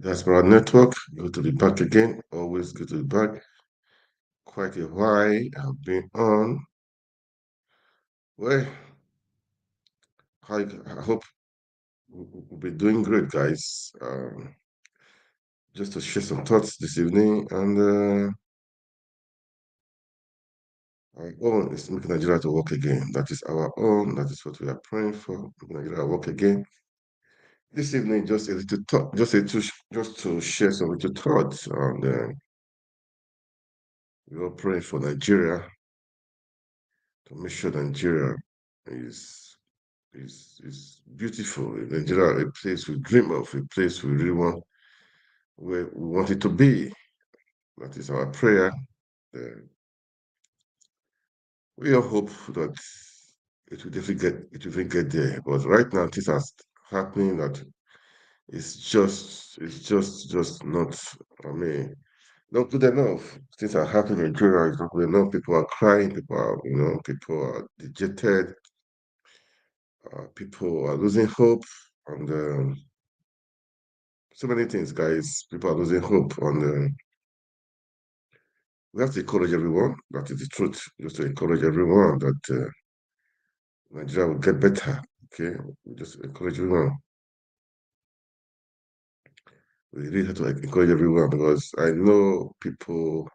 Diaspora Network, good to be back again. Always good to be back. Quite a while I've been on. Well, I hope we'll be doing great, guys. Just to share some thoughts this evening, and our own is making Nigeria to work again. That is our own. That is what we are praying for. Making Nigeria work again. This evening, just a little thought, just to share some little thoughts, and we are praying for Nigeria to make sure Nigeria is is beautiful. Nigeria, a place we dream of, a place we really want, where we want it to be. That is our prayer. Uh, we all hope that it will get there. But right now, things are happening that it's just not. I mean, not good enough. Things are happening in Nigeria. It's not good enough. People are crying. People are dejected. People are losing hope, and so many things, guys. People are losing hope, and we have to encourage everyone. That is the truth. Just to encourage everyone that Nigeria will get better. Okay, we just encourage everyone. We really have to encourage everyone because I know people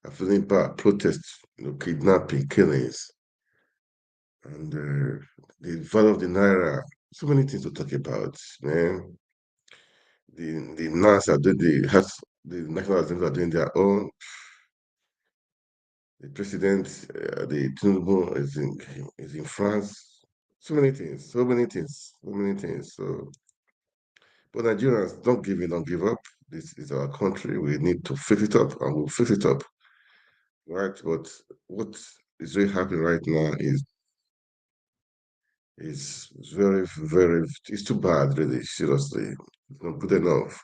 are feeling bad. Protests, kidnapping, killings, and the value of the naira. So many things to talk about, man. The NAS are doing the national assemblies are doing their own. The president, the Tinubu is in France. So many things, so many things, so many things. So, but Nigerians, don't give in, don't give up. This is our country. We need to fix it up, and we'll fix it up, right? But what is really happening right now is very, very. It's too bad, really. Seriously, it's not good enough.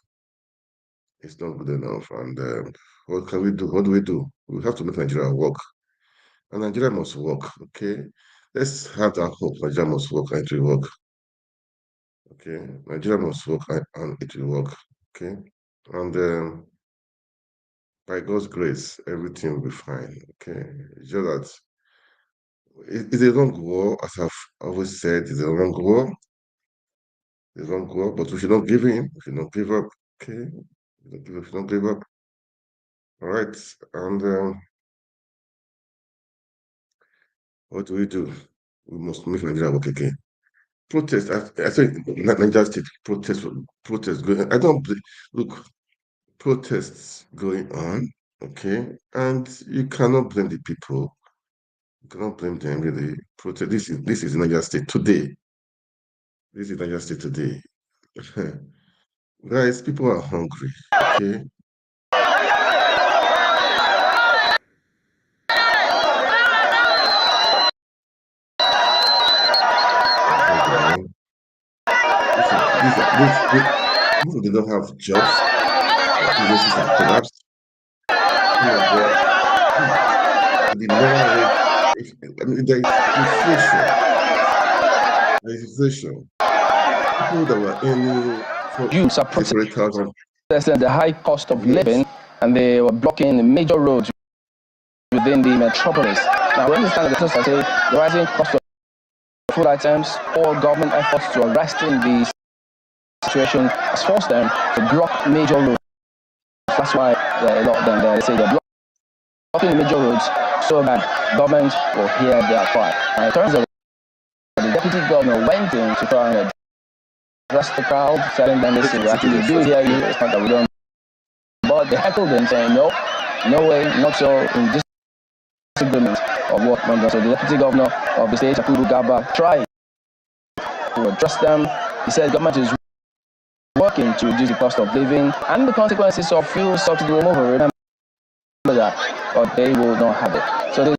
It's not good enough. And what can we do? What do we do? We have to make Nigeria work. And Nigeria must work, okay? Let's have that hope. Nigeria must work and it will work, okay? Nigeria must work and it will work, okay? And by God's grace, everything will be fine, okay? It's just that it's a long war, as I've always said, it's a long war. It's a long war, but we should not give in. We should not give up, okay? We should not give up. All right. And what do we do? We must make Nigeria work again. Protest. I think Nigeria State protest going. I don't look protests going on. Okay, and you cannot blame the people. You cannot blame them really. Protest. This is Nigeria State today. This is Nigeria State today. Guys, people are hungry. Okay. Hungry, man. These they don't have jobs. Businesses have collapsed. Oh my God. The naira rate. I mean, there is inflation. There is inflation. People that were earning youths are 300,000 protesting the high cost of living, and they were blocking major roads within the metropolis. Now, we understand that the rising cost of food items or government efforts to arresting the situation has forced them to block major roads. That's why a lot of them they say they're blocking the major roads so that government will hear their cry. Now, it turns out the deputy governor went in to try and address the crowd, telling them, listen, we actually do hear you, it's not that we don't. But they heckled him, saying, no, no way, not so, in disagreement of what went on. So the deputy governor of the state, Akubu Gaba, tried to address them. He said government is working to reduce the cost of living and the consequences of fuel subsidy removal. Remember that, but they will not have it. So this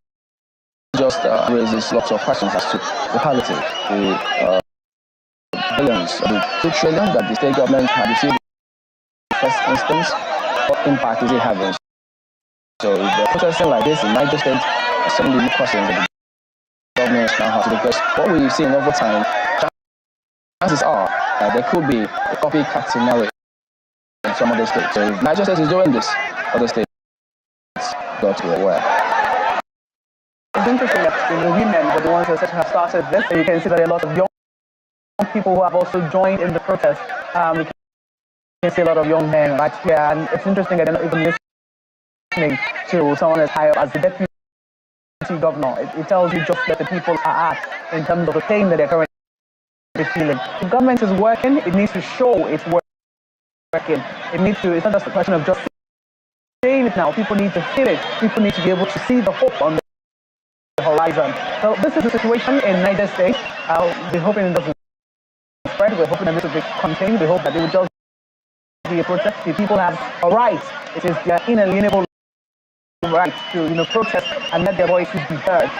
just raises lots of questions as to the quality, the billions, the 2 trillion that the state government had received in the first instance. What impact is it having? So if they're protesting like this in Niger State, some of the questions that the government now has to, because what we've seen over time, chances are that there could be a copycat scenario in some other states. So if Niger State is doing this, other states got to be aware. It's interesting that the women were the ones that have started this. You can see that a lot of young people who have also joined in the protest. We can see a lot of young men right here, and it's interesting that they're not even listening to someone as high up as the deputy governor. It tells you just that the people are at in terms of the pain that they're currently feeling. The government is working. It needs to show it's working. It needs to. It's not just a question of just saying it now. People need to feel it. People need to be able to see the hope on the horizon. So this is the situation in Niger State. We're hoping it doesn't spread. We're hoping that this will be contained. We hope that it will just be a protest. The people have a right. It is their inalienable right to protest and let their voices be heard.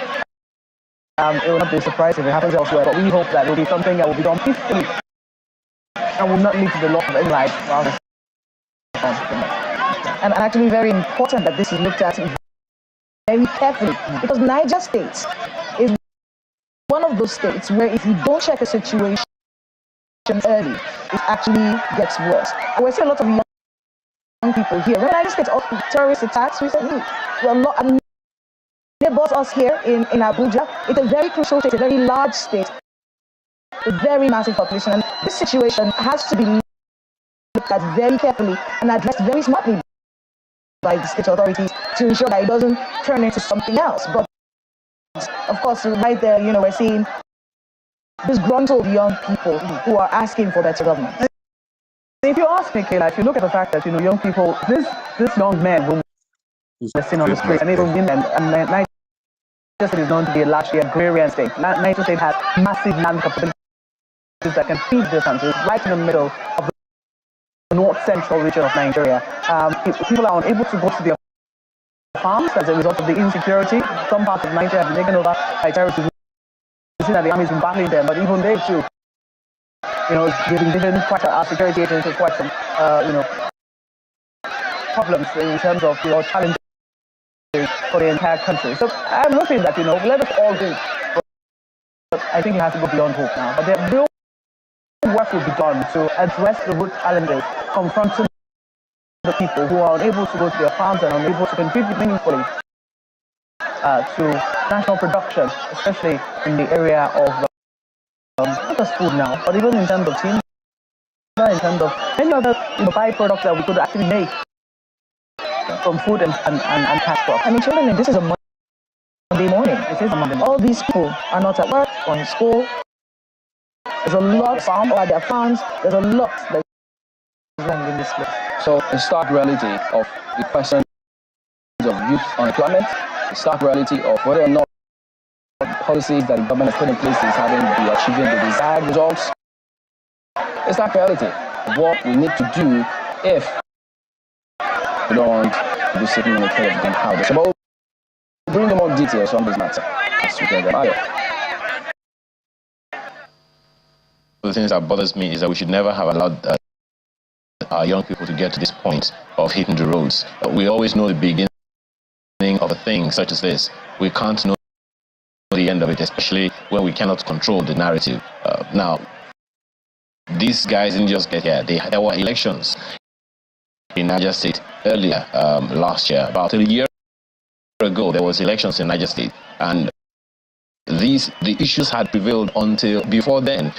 It will not be a surprise if it happens elsewhere, but we hope that it will be something that will be done peacefully and will not lead to the loss of any life. And actually very important that this is looked at very carefully, because Niger State is one of those states where if you don't check a situation early, it actually gets worse. And we're seeing a lot of young people here. When Niger State also terrorist attacks recently, and neighbors us here in Abuja, it's a very crucial state, a very large state, a very massive population, and this situation has to be looked at very carefully and addressed very smartly by the state authorities to ensure that it doesn't turn into something else. But of course, right there, we're seeing disgruntled young people who are asking for better government. If you ask me, Kayla, if you look at the fact that young people, this young men who were seen on the street, and even women, and Niger State is known to be a largely agrarian state. Niger State has massive land capabilities that can feed this country. It's right in the middle of the north-central region of Nigeria. People are unable to go to their farms as a result of the insecurity. Some parts of Nigeria have been taken over by terrorists. You see that the army has been battling them, but even they too, they've been given quite our security agencies quite some, problems in terms of challenges for the entire country. So I'm hoping that let us all do. But I think it has to go beyond hope now. But the real work will be done to address the root challenges confronting the people who are unable to go to their farms and unable to contribute meaningfully to national production, especially in the area of not just food now, but even in terms of timber, in terms of many other byproducts that we could actually make from food and cash crops. I mean, children, this is a Monday morning. It is a Monday morning. All these people are not at work or in school. There's a lot farm or at their farms. There's a lot that is wrong in this place. So the stark reality of the question of youth unemployment, the stark reality of whether or not policies that the government has put in place is achieving the desired results. It's that reality of what we need to do if we don't want to be sitting in the tail of gunpowder. So we'll bring in more details on this matter as we get them out. The things that bothers me is that we should never have allowed our young people to get to this point of hitting the roads. We always know the beginning of a thing such as this. We can't know the end of it, especially when we cannot control the narrative. Now, these guys didn't just get here. There were elections in Niger State earlier last year. About a year ago, there was elections in Niger State, and the issues had prevailed until before then,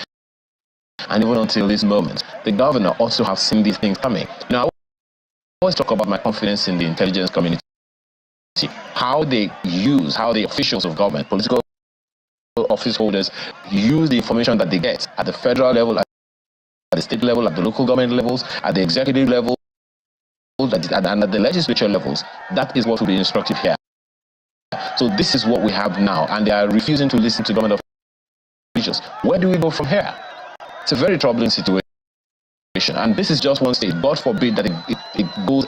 and even until this moment. The governor ought to have seen these things coming. Now, I always talk about my confidence in the intelligence community, how the officials of government, political office holders, use the information that they get at the federal level, at the state level, at the local government levels, at the executive level, and at the legislature levels. That is what will be instructive here. So this is what we have now, and they are refusing to listen to government officials. Where do we go from here? It's a very troubling situation, and this is just one state. God forbid that it goes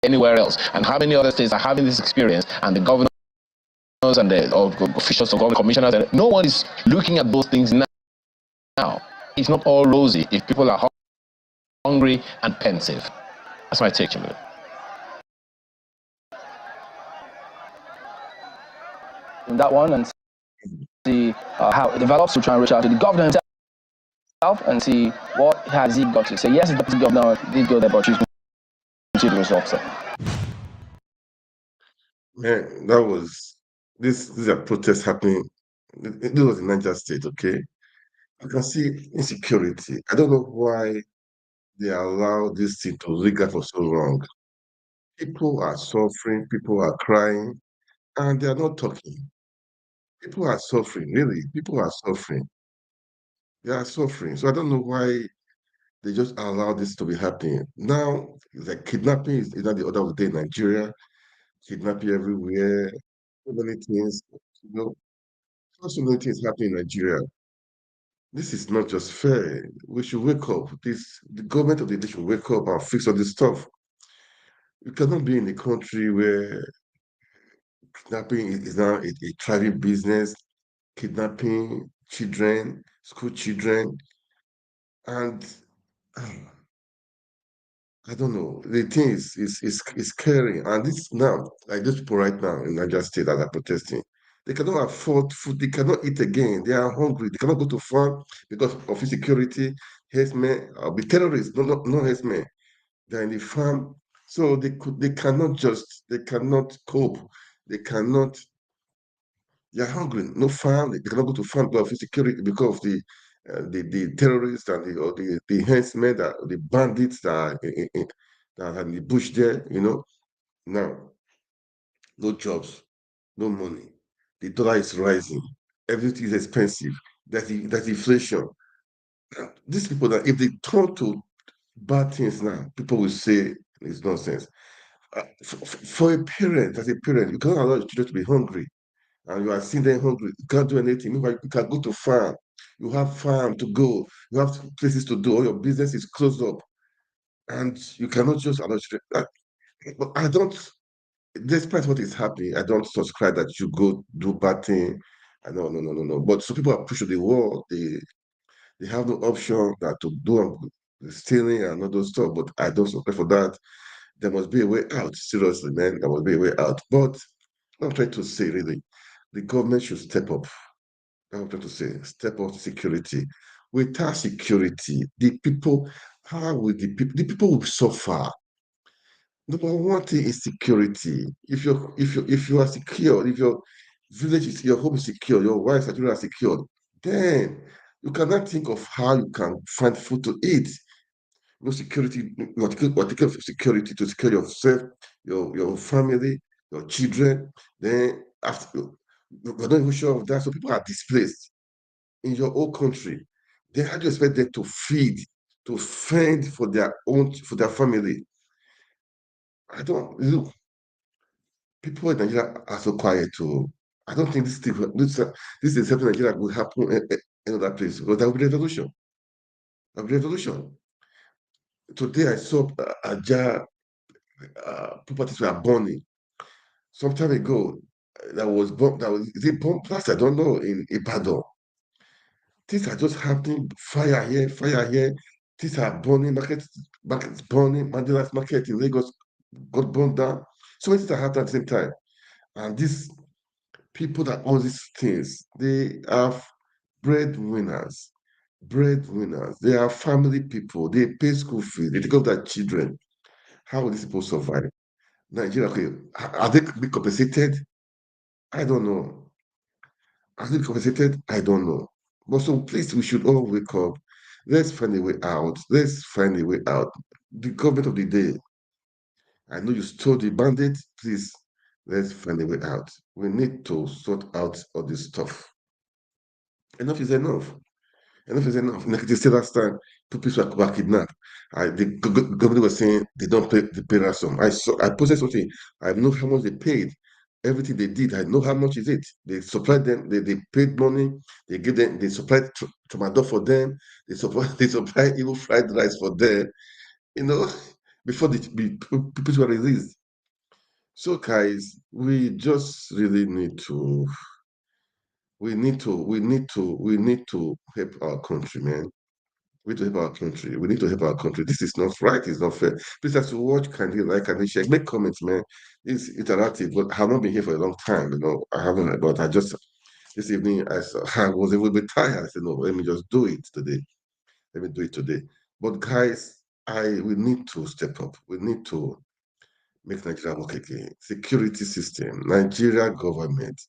anywhere else. And how many other states are having this experience, and the governors and the officials of government, commissioners, and no one is looking at those things now. It's not all rosy if people are hungry and pensive. That's my take, Jimmy. In that one, and see how it develops, to try and reach out to the governor himself and see what has he got to say. Yes, the deputy governor did go there, but she's to the results. Man, that was this. These are protests happening. This was in Niger State. Okay, you can see insecurity. I don't know why they allow this thing to linger for so long. People are suffering. People are crying, and they are not talking. People are suffering. Really, people are suffering. They are suffering. So I don't know why they just allow this to be happening. Now, like kidnapping is not the order of the day in Nigeria. Kidnapping everywhere. So many things. You know, so many things happening in Nigeria. This is not just fair. We should wake up. The government of the day should wake up and fix all this stuff. You cannot be in a country where kidnapping is now a thriving business, kidnapping children, school children, and I don't know. The thing is scary. And this now, like those people right now in Niger State that are protesting, they cannot afford food. They cannot eat again. They are hungry. They cannot go to farm because of insecurity. Herdsmen, be terrorists. No herdsmen. They're in the farm, so they cannot cope. They cannot. They're hungry. No farm. They cannot go to farm because of insecurity, because of the terrorists and the herdsmen, the bandits that are that are in the bush there. Now no jobs, no money. The dollar is rising. Everything is expensive. That's inflation. These people that if they turn to bad things now, people will say it's nonsense. For a parent, as a parent, you cannot allow your children to be hungry, and you are seeing them hungry. You can't do anything. Meanwhile, you can go to farm. You have farm to go. You have places to do. All your business is closed up, and you cannot just allow children. But I don't. Despite what is happening, I don't subscribe that you go do bad thing. No. But some people are pushed to the wall. They have no option that to do stealing and all those stuff. But I don't subscribe for that. There must be a way out. Seriously, man, there must be a way out. But I'm trying to say, really, the government should step up. I'm trying to say, step up security. Without security, the people, how will the people will suffer? Number one thing is security. If you are secure, if your village is your home is secure, your wife and children are secured, then you cannot think of how you can find food to eat. No security, what take of security to secure yourself, your family, your children. Then after we're not even sure of that. So people are displaced in your own country. Then how do you expect them to feed, to fend for their own for their family? I don't look. People in Nigeria are so quiet too. I don't think this is something Nigeria will happen in other place because there will be revolution. There will be revolution. Today I saw Aja properties were burning. Some time ago, that was bomb. That was is it bomb blast? I don't know in Ibadan. Things are just happening. Fire here, fire here. Things are burning. Markets burning. Mandela's market in Lagos got burned down. So many things are happening at the same time. And these people that own these things, they are breadwinners. Breadwinners. They are family people. They pay school fees. They take care of their children. How will these people survive? Nigeria, okay, are they being compensated? I don't know. Are they compensated? I don't know. But so please, we should all wake up. Let's find a way out. Let's find a way out. The government of the day, I know you stole the bandit. Please, let's find a way out. We need to sort out all this stuff. Enough is enough. Enough is enough. Like they said last time, Pupils were kidnapped. The government was saying they don't pay ransom. I posted something. I know how much they paid. Everything they did, I know how much is it. They supplied them. They paid money. They give them. They supplied tomato for them. They supplied even fried rice for them. You know, before Pupils were released. So guys, we just really need to. We need to help our country, man. We need to help our country. We need to help our country. This is not right. It's not fair. Please, as you watch, kindly like, kindly share, make comments, man. It's interactive, but I have not been here for a long time. I haven't. But I just this evening, I was a little bit tired. I said, no, let me just do it today. Let me do it today. But guys, we need to step up. We need to make Nigeria work again. Security system, Nigeria government,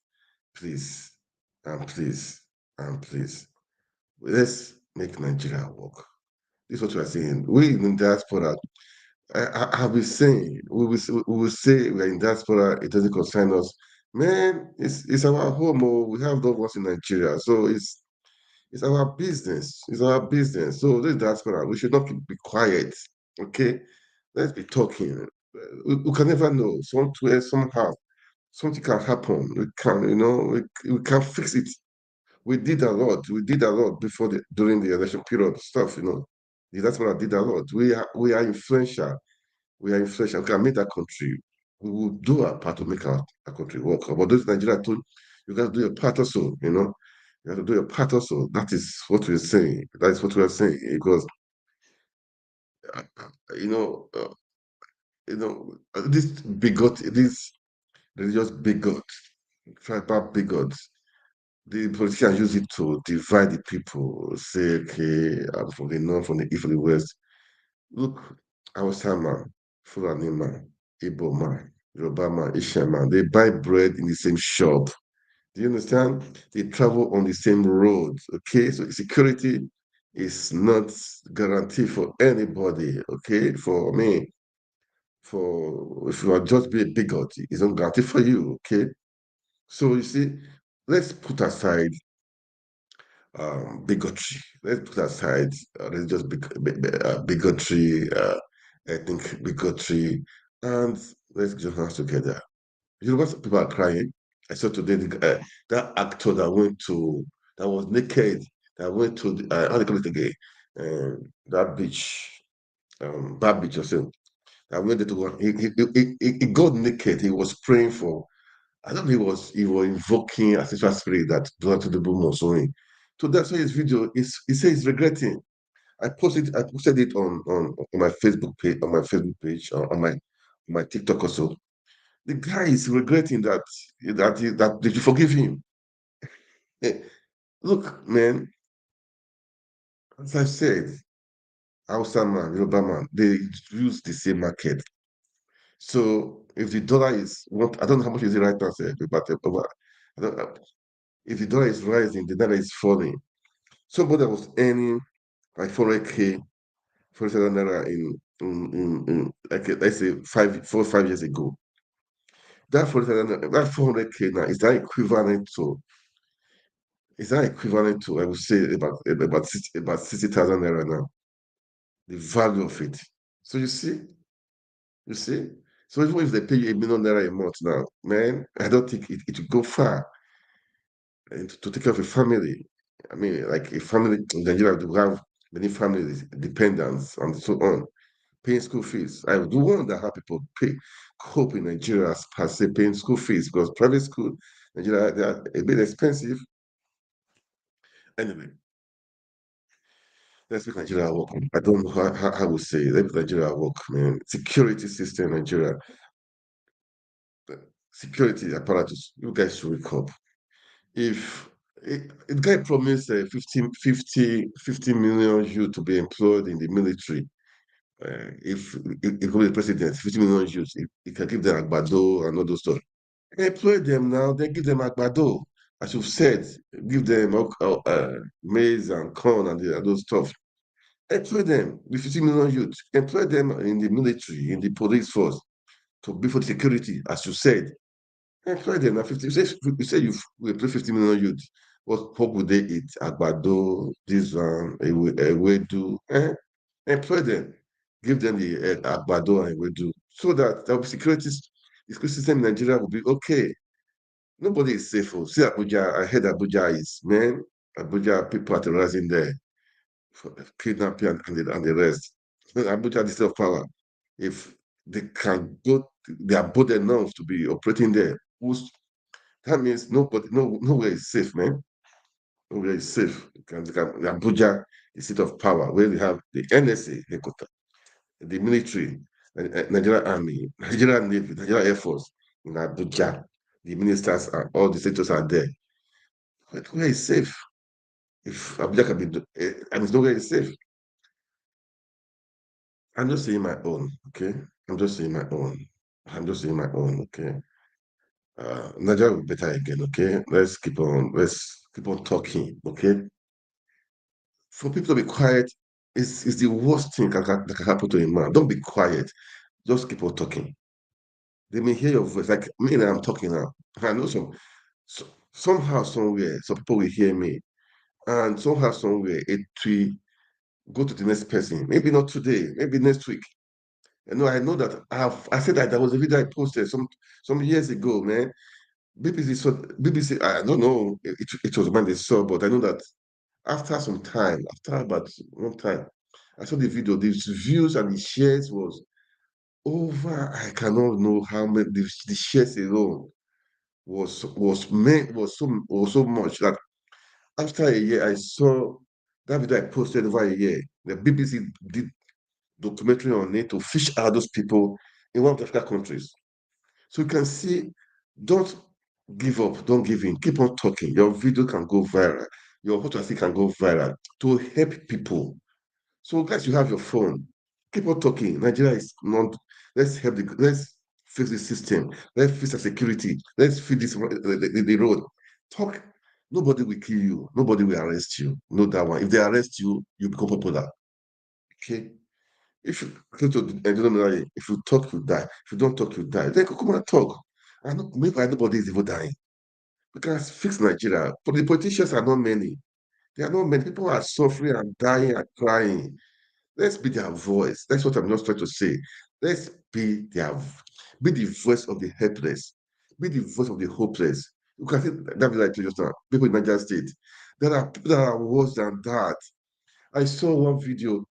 please, and please, and please, let's make Nigeria work. This is what we are saying. We in diaspora, I have been saying, we will say we are in diaspora, it doesn't concern us. Man, it's our home. Oh, we have loved ones in Nigeria. So it's our business. It's our business. So this diaspora, we should not be quiet. Okay? Let's be talking. We can never know. Somewhere, somehow, something can happen. We can, we can fix it. We did a lot. We did a lot during the election period stuff. The diaspora did a lot. We are influential. We are influential. We can make that country. We will do our part to make our country work. But those Nigeria told you got to do your part also. You have to do your part also. That is what we're saying. That is what we are saying because uh, uh, you know, uh, this bigot, this religious bigot, tribal bigots. The politicians use it to divide the people. Say, okay, I'm from the north, from the east, from the west. Look, Hausa man, Fulani man, Igbo man, Yoruba man, Asian man, they buy bread in the same shop. Do you understand? They travel on the same road. Okay, so security is not guaranteed for anybody. Okay, for me, for if you are just be a bigot, it's not guaranteed for you. Okay, so you see, let's put aside bigotry. Let's put aside religious bigotry, ethnic bigotry, and let's join hands together. Yoruba people are crying. I saw today that actor that was naked, that went to how do you call it again? That beach, that beach or something. That went there to go. He got naked. He was praying for. I don't know. He was invoking a sexual spirit that Donald Trump was showing. So that's why his video is. He says he's regretting. I posted it on my Facebook page, on my TikTok also. The guy is regretting that they should forgive him. Eh, Look, man, as I said, Hausa man, Yoruba man, they use the same market. So if the dollar is what I don't know how much is it right now, sir, but I don't, if the dollar is rising, the dollar is falling. Somebody that was earning like 400K, 47 naira in like let's say 5 years ago. That 47, that 400K now is that equivalent to I would say about 60,000 naira now. The value of it. So you see. So even if they pay you 1 million naira a month now, man, I don't think it will go far and to take care of a family. I mean, like a family in Nigeria, we have many families, dependents, and so on, paying school fees. I do wonder how people cope in Nigeria as per se paying school fees because private school Nigeria they are a bit expensive. Anyway, let's make Nigeria work. I don't know how I would say let's make Nigeria work, man. Security system in Nigeria, security apparatus. You guys should wake up. If it guy promised 50 million youth to be employed in the military, if he the president, 50 million youth, he can give them agbado and all those stuff. Employ them now, then give them agbado. As you've said, give them maize and corn and those stuff. Employ them with 50 million youth. Employ them in the military, in the police force, to be for the security, as you said. Employ them now. 50. You say you will employ 50 million youth. What would they eat? Agbado, this one, ewedu. Employ them. Give them the agbado and ewedu, so that the security system in Nigeria will be okay. Nobody is safe. Oh. See Abuja. I heard Abuja is man. Abuja people are terrorizing there for kidnapping and the rest. Abuja, the state of power. If they can go, they are bold enough to be operating there. That means nowhere is safe, man. Nowhere is safe. Abuja, the seat of power, where we have the NSA, the military, Nigerian Army, Nigerian Navy, Nigerian Air Force in Abuja. The ministers and all the senators are there. But where is safe? If Abuja can be, I mean, nowhere is safe. I'm just saying my own, okay? I'm just saying my own. I'm just saying my own, okay? Nigeria will be better again, okay? Let's keep on talking, okay? For people to be quiet is the worst thing that can happen to a man. Don't be quiet. Just keep on talking. They may hear your voice. Like me now, I'm talking now. I know somehow, somewhere, some people will hear me. And somehow, somewhere, it will go to the next person. Maybe not today, maybe next week. I know that I said that there was a video I posted some years ago, man. BBC, I don't know, it was when they saw, but I know that after some time, after about one time, I saw the video, the views and the shares was over, I cannot know how many, the shares alone was so much that after a year, I saw that video I posted over a year. The BBC did documentary on it to fish out those people in one of the African countries. So you can see, don't give up, don't give in, keep on talking. Your video can go viral, your photography can go viral to help people. So guys, you have your phone. Keep on talking. Nigeria is not. Let's fix the system. Let's fix the security. Let's fix the road. Talk. Nobody will kill you. Nobody will arrest you. Know that one. If they arrest you, you become popular. Okay. If you I don't know, if you talk, you die. If you don't talk, you die. Then come and talk. And maybe nobody is even dying. We can fix Nigeria. But the politicians are not many. There are not many. People are suffering and dying and crying. Let's be their voice. That's what I'm just trying to say. Let's be the voice of the helpless, be the voice of the hopeless. You can see that like just now, people in Niger State. There are people that are worse than that. I saw one video,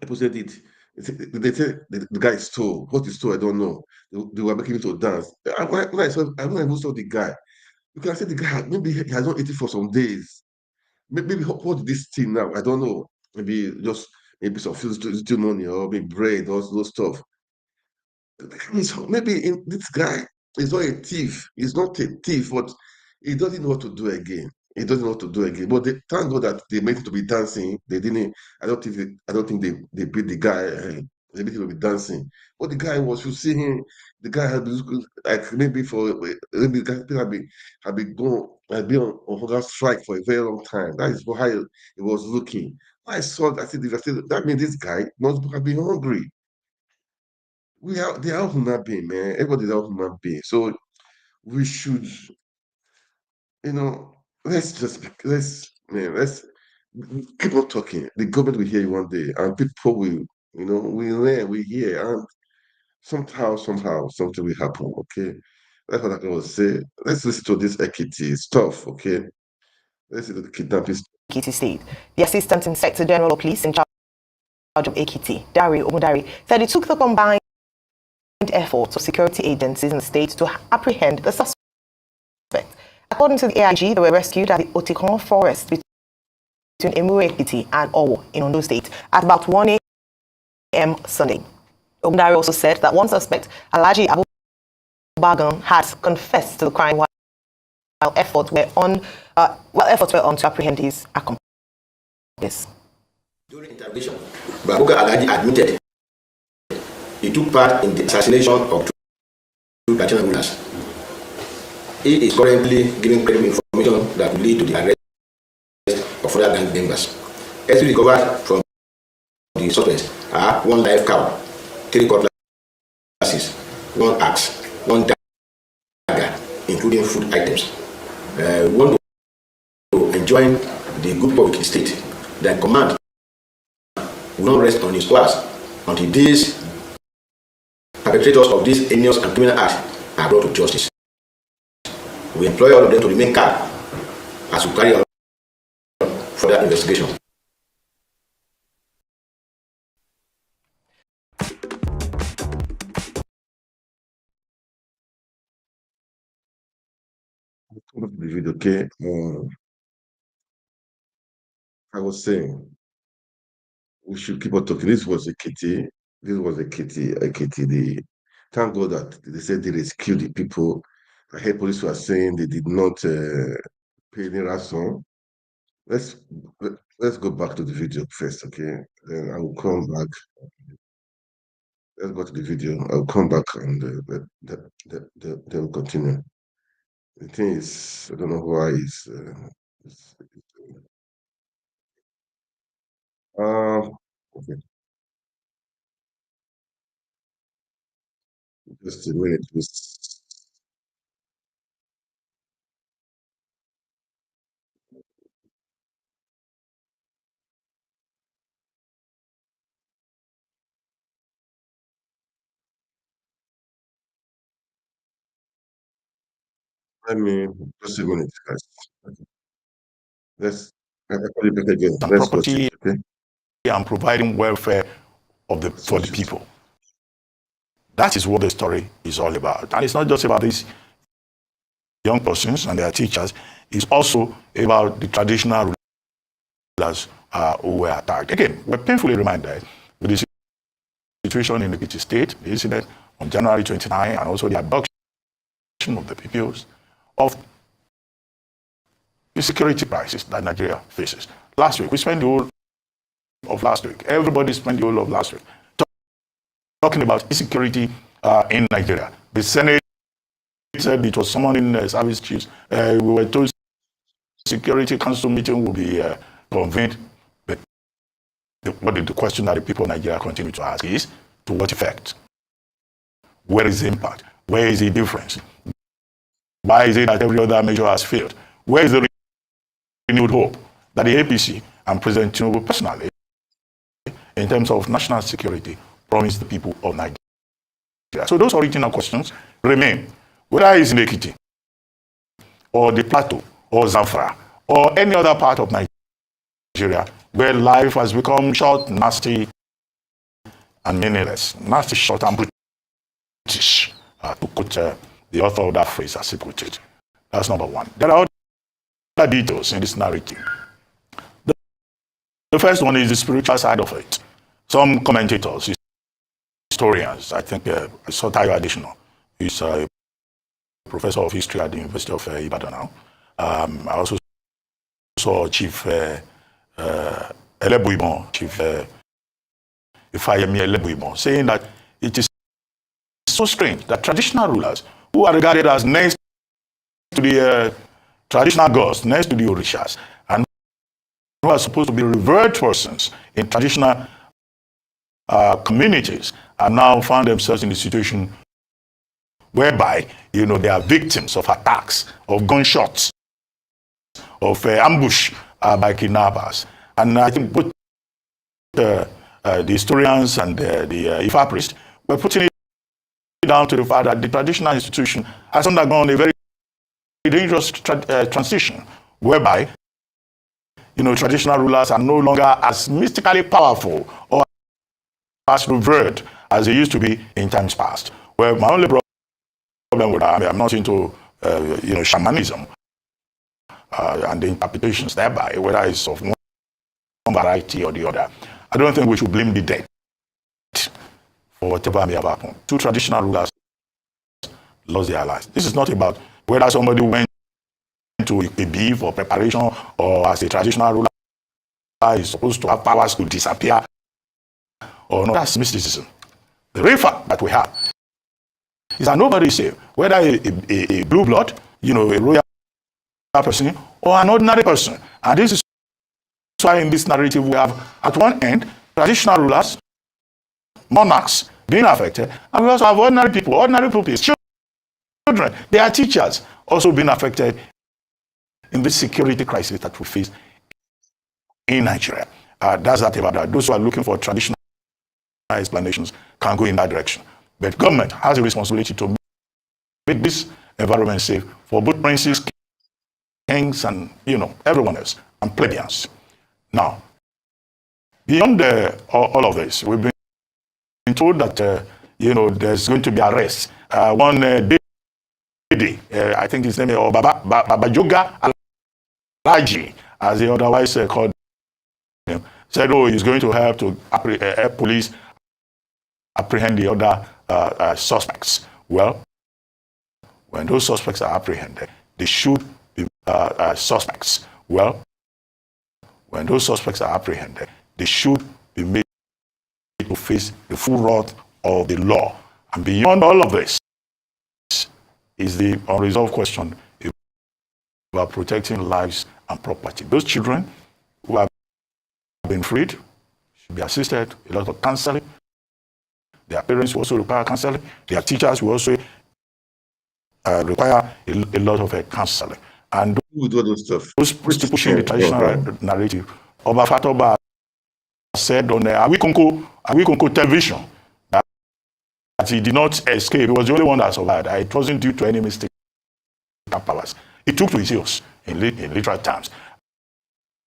I posted it. They say the guy stole. What he stole, I don't know. They were making him to dance. When I even saw the guy, you can see the guy, maybe he has not eaten for some days. Maybe what did this thing now? I don't know. Maybe some still money or maybe bread or those stuff. Maybe this guy is not a thief. He's not a thief, but he doesn't know what to do again. He doesn't know what to do again. But thank God that they made him to be dancing. They didn't. I don't think they beat the guy. They made him to be dancing. But the guy was. You see him. The guy had been like maybe the guy had been on hunger strike for a very long time. That is how he was looking. I said, that means this guy must have been hungry. They are human being, man. Everybody's a human being. So we should, let's keep on talking. The government will hear you one day, and people we learn, we hear, and somehow, something will happen. Okay, that's what I can say. Let's listen to this Ekiti stuff. Okay, let's listen to the kidnapping. Ekiti State. The Assistant Inspector General of Police in charge of Ekiti, Dari Omudari, said it took the combined efforts of security agencies in the state to apprehend the suspect. According to the AIG, they were rescued at the Otikon forest between Emure Ekiti and Owo in Ondo State at about 1 a.m. Sunday. Omudari also said that one suspect, Alhaji Abu Bagan, had confessed to the crime while efforts were on to apprehend his accomplice. During interrogation, Babuga Alhaji admitted he took part in the assassination of two Katsina rulers. He is currently giving credible information that will lead to the arrest of other gang members. As we recovered from the suspects are one live cow, 3 cutlasses, 1 axe, 1 dagger, including food items. We want to enjoin the good public state that command will not rest on his class until these perpetrators of these heinous and criminal acts are brought to justice. We employ all of them to remain calm as we carry out further investigation. The video, okay. I was saying we should keep on talking. This was a kitty. This was a kitty. A kitty. Thank God that they said they rescued the people. I heard police were saying they did not pay any ransom. Let's let's go back to the video first, okay? Then I will come back. let's go to the video. I'll come back and they'll continue. The thing is, I don't know why it's okay. Just a minute, please. Let me just a minute, guys. Okay. Let's I'll call you back again. And Let's watch it, property okay? and providing welfare Let's for the watch it. people. That is what the story is all about. And it's not just about these young persons and their teachers. It's also about the traditional rulers who were attacked. Again, we're painfully reminded with the situation in the Ekiti state, the incident on January 29, and also the abduction of the Pupils, of the security crisis that Nigeria faces. Last week, we spent the whole of last week, everybody spent the whole of last week talking about insecurity in Nigeria. The Senate said it was summoning service chiefs. We were told Security Council meeting will be convened. But the question that the people of Nigeria continue to ask is, to what effect? Where is the impact? Where is the difference? Why is it that every other measure has failed? Where is the renewed hope that the APC and President Tinubu personally, in terms of national security, promised the people of Nigeria? So those original questions remain. Whether it's in Ekiti, or the Plateau, or Zamfara, or any other part of Nigeria, where life has become short, nasty, and meaningless. Nasty, short, and British, to quote the author of that phrase as he put it. That's number one. There are other details in this narrative. The first one is the spiritual side of it. Some commentators, historians, I think I saw Tayo Additional, who's a professor of history at the University of Ibadan now. I also saw Chief Elebuibon, Chief Ifayemi Elebuibon, saying that it is so strange that traditional rulers, who are regarded as next to the traditional gods, next to the orishas, and who are supposed to be revered persons in traditional communities, are now found themselves in a situation whereby, they are victims of attacks, of gunshots, of ambush by kidnappers. And I think both the historians and the Ifa priest were putting it down to the fact that the traditional institution has undergone a very dangerous transition, whereby, traditional rulers are no longer as mystically powerful or as revered as they used to be in times past. Well, my only problem with that, I'm not into, shamanism and the interpretations thereby, whether it's of one variety or the other. I don't think we should blame the dead for whatever may have happened. Two traditional rulers lost their lives. This is not about whether somebody went to a beef or preparation, or as a traditional ruler is supposed to have powers to disappear, or no. That's mysticism. The real fact that we have is that nobody is safe, whether a blue blood, a royal person, or an ordinary person. And this is why in this narrative we have, at one end, traditional rulers, monarchs being affected, and we also have ordinary people, ordinary pupils, children, they are teachers, also being affected in this security crisis that we face in Nigeria. That's that about that. Those who are looking for traditional explanations can go in that direction. But government has a responsibility to make this environment safe for both princes, kings, and everyone else, and plebeians. Now, beyond all of this, we've been told that there's going to be arrests. One day, I think his name is Babajoga Alaji, as he otherwise called him, said, he's going to help to help police apprehend the other suspects. Well, when those suspects are apprehended, they should be suspects. Well, when those suspects are apprehended, they should be made to face the full wrath of the law. And beyond all of this is the unresolved question about protecting lives and property. Those children who have been freed should be assisted, a lot of counseling. Their parents will also require counseling. Their teachers will also require a lot of counseling. And those pushing the traditional narrative. Oba Fatoba said on Awikonko television that he did not escape. He was the only one that survived. It wasn't due to any mistake and powers. He took to his heels in literal terms.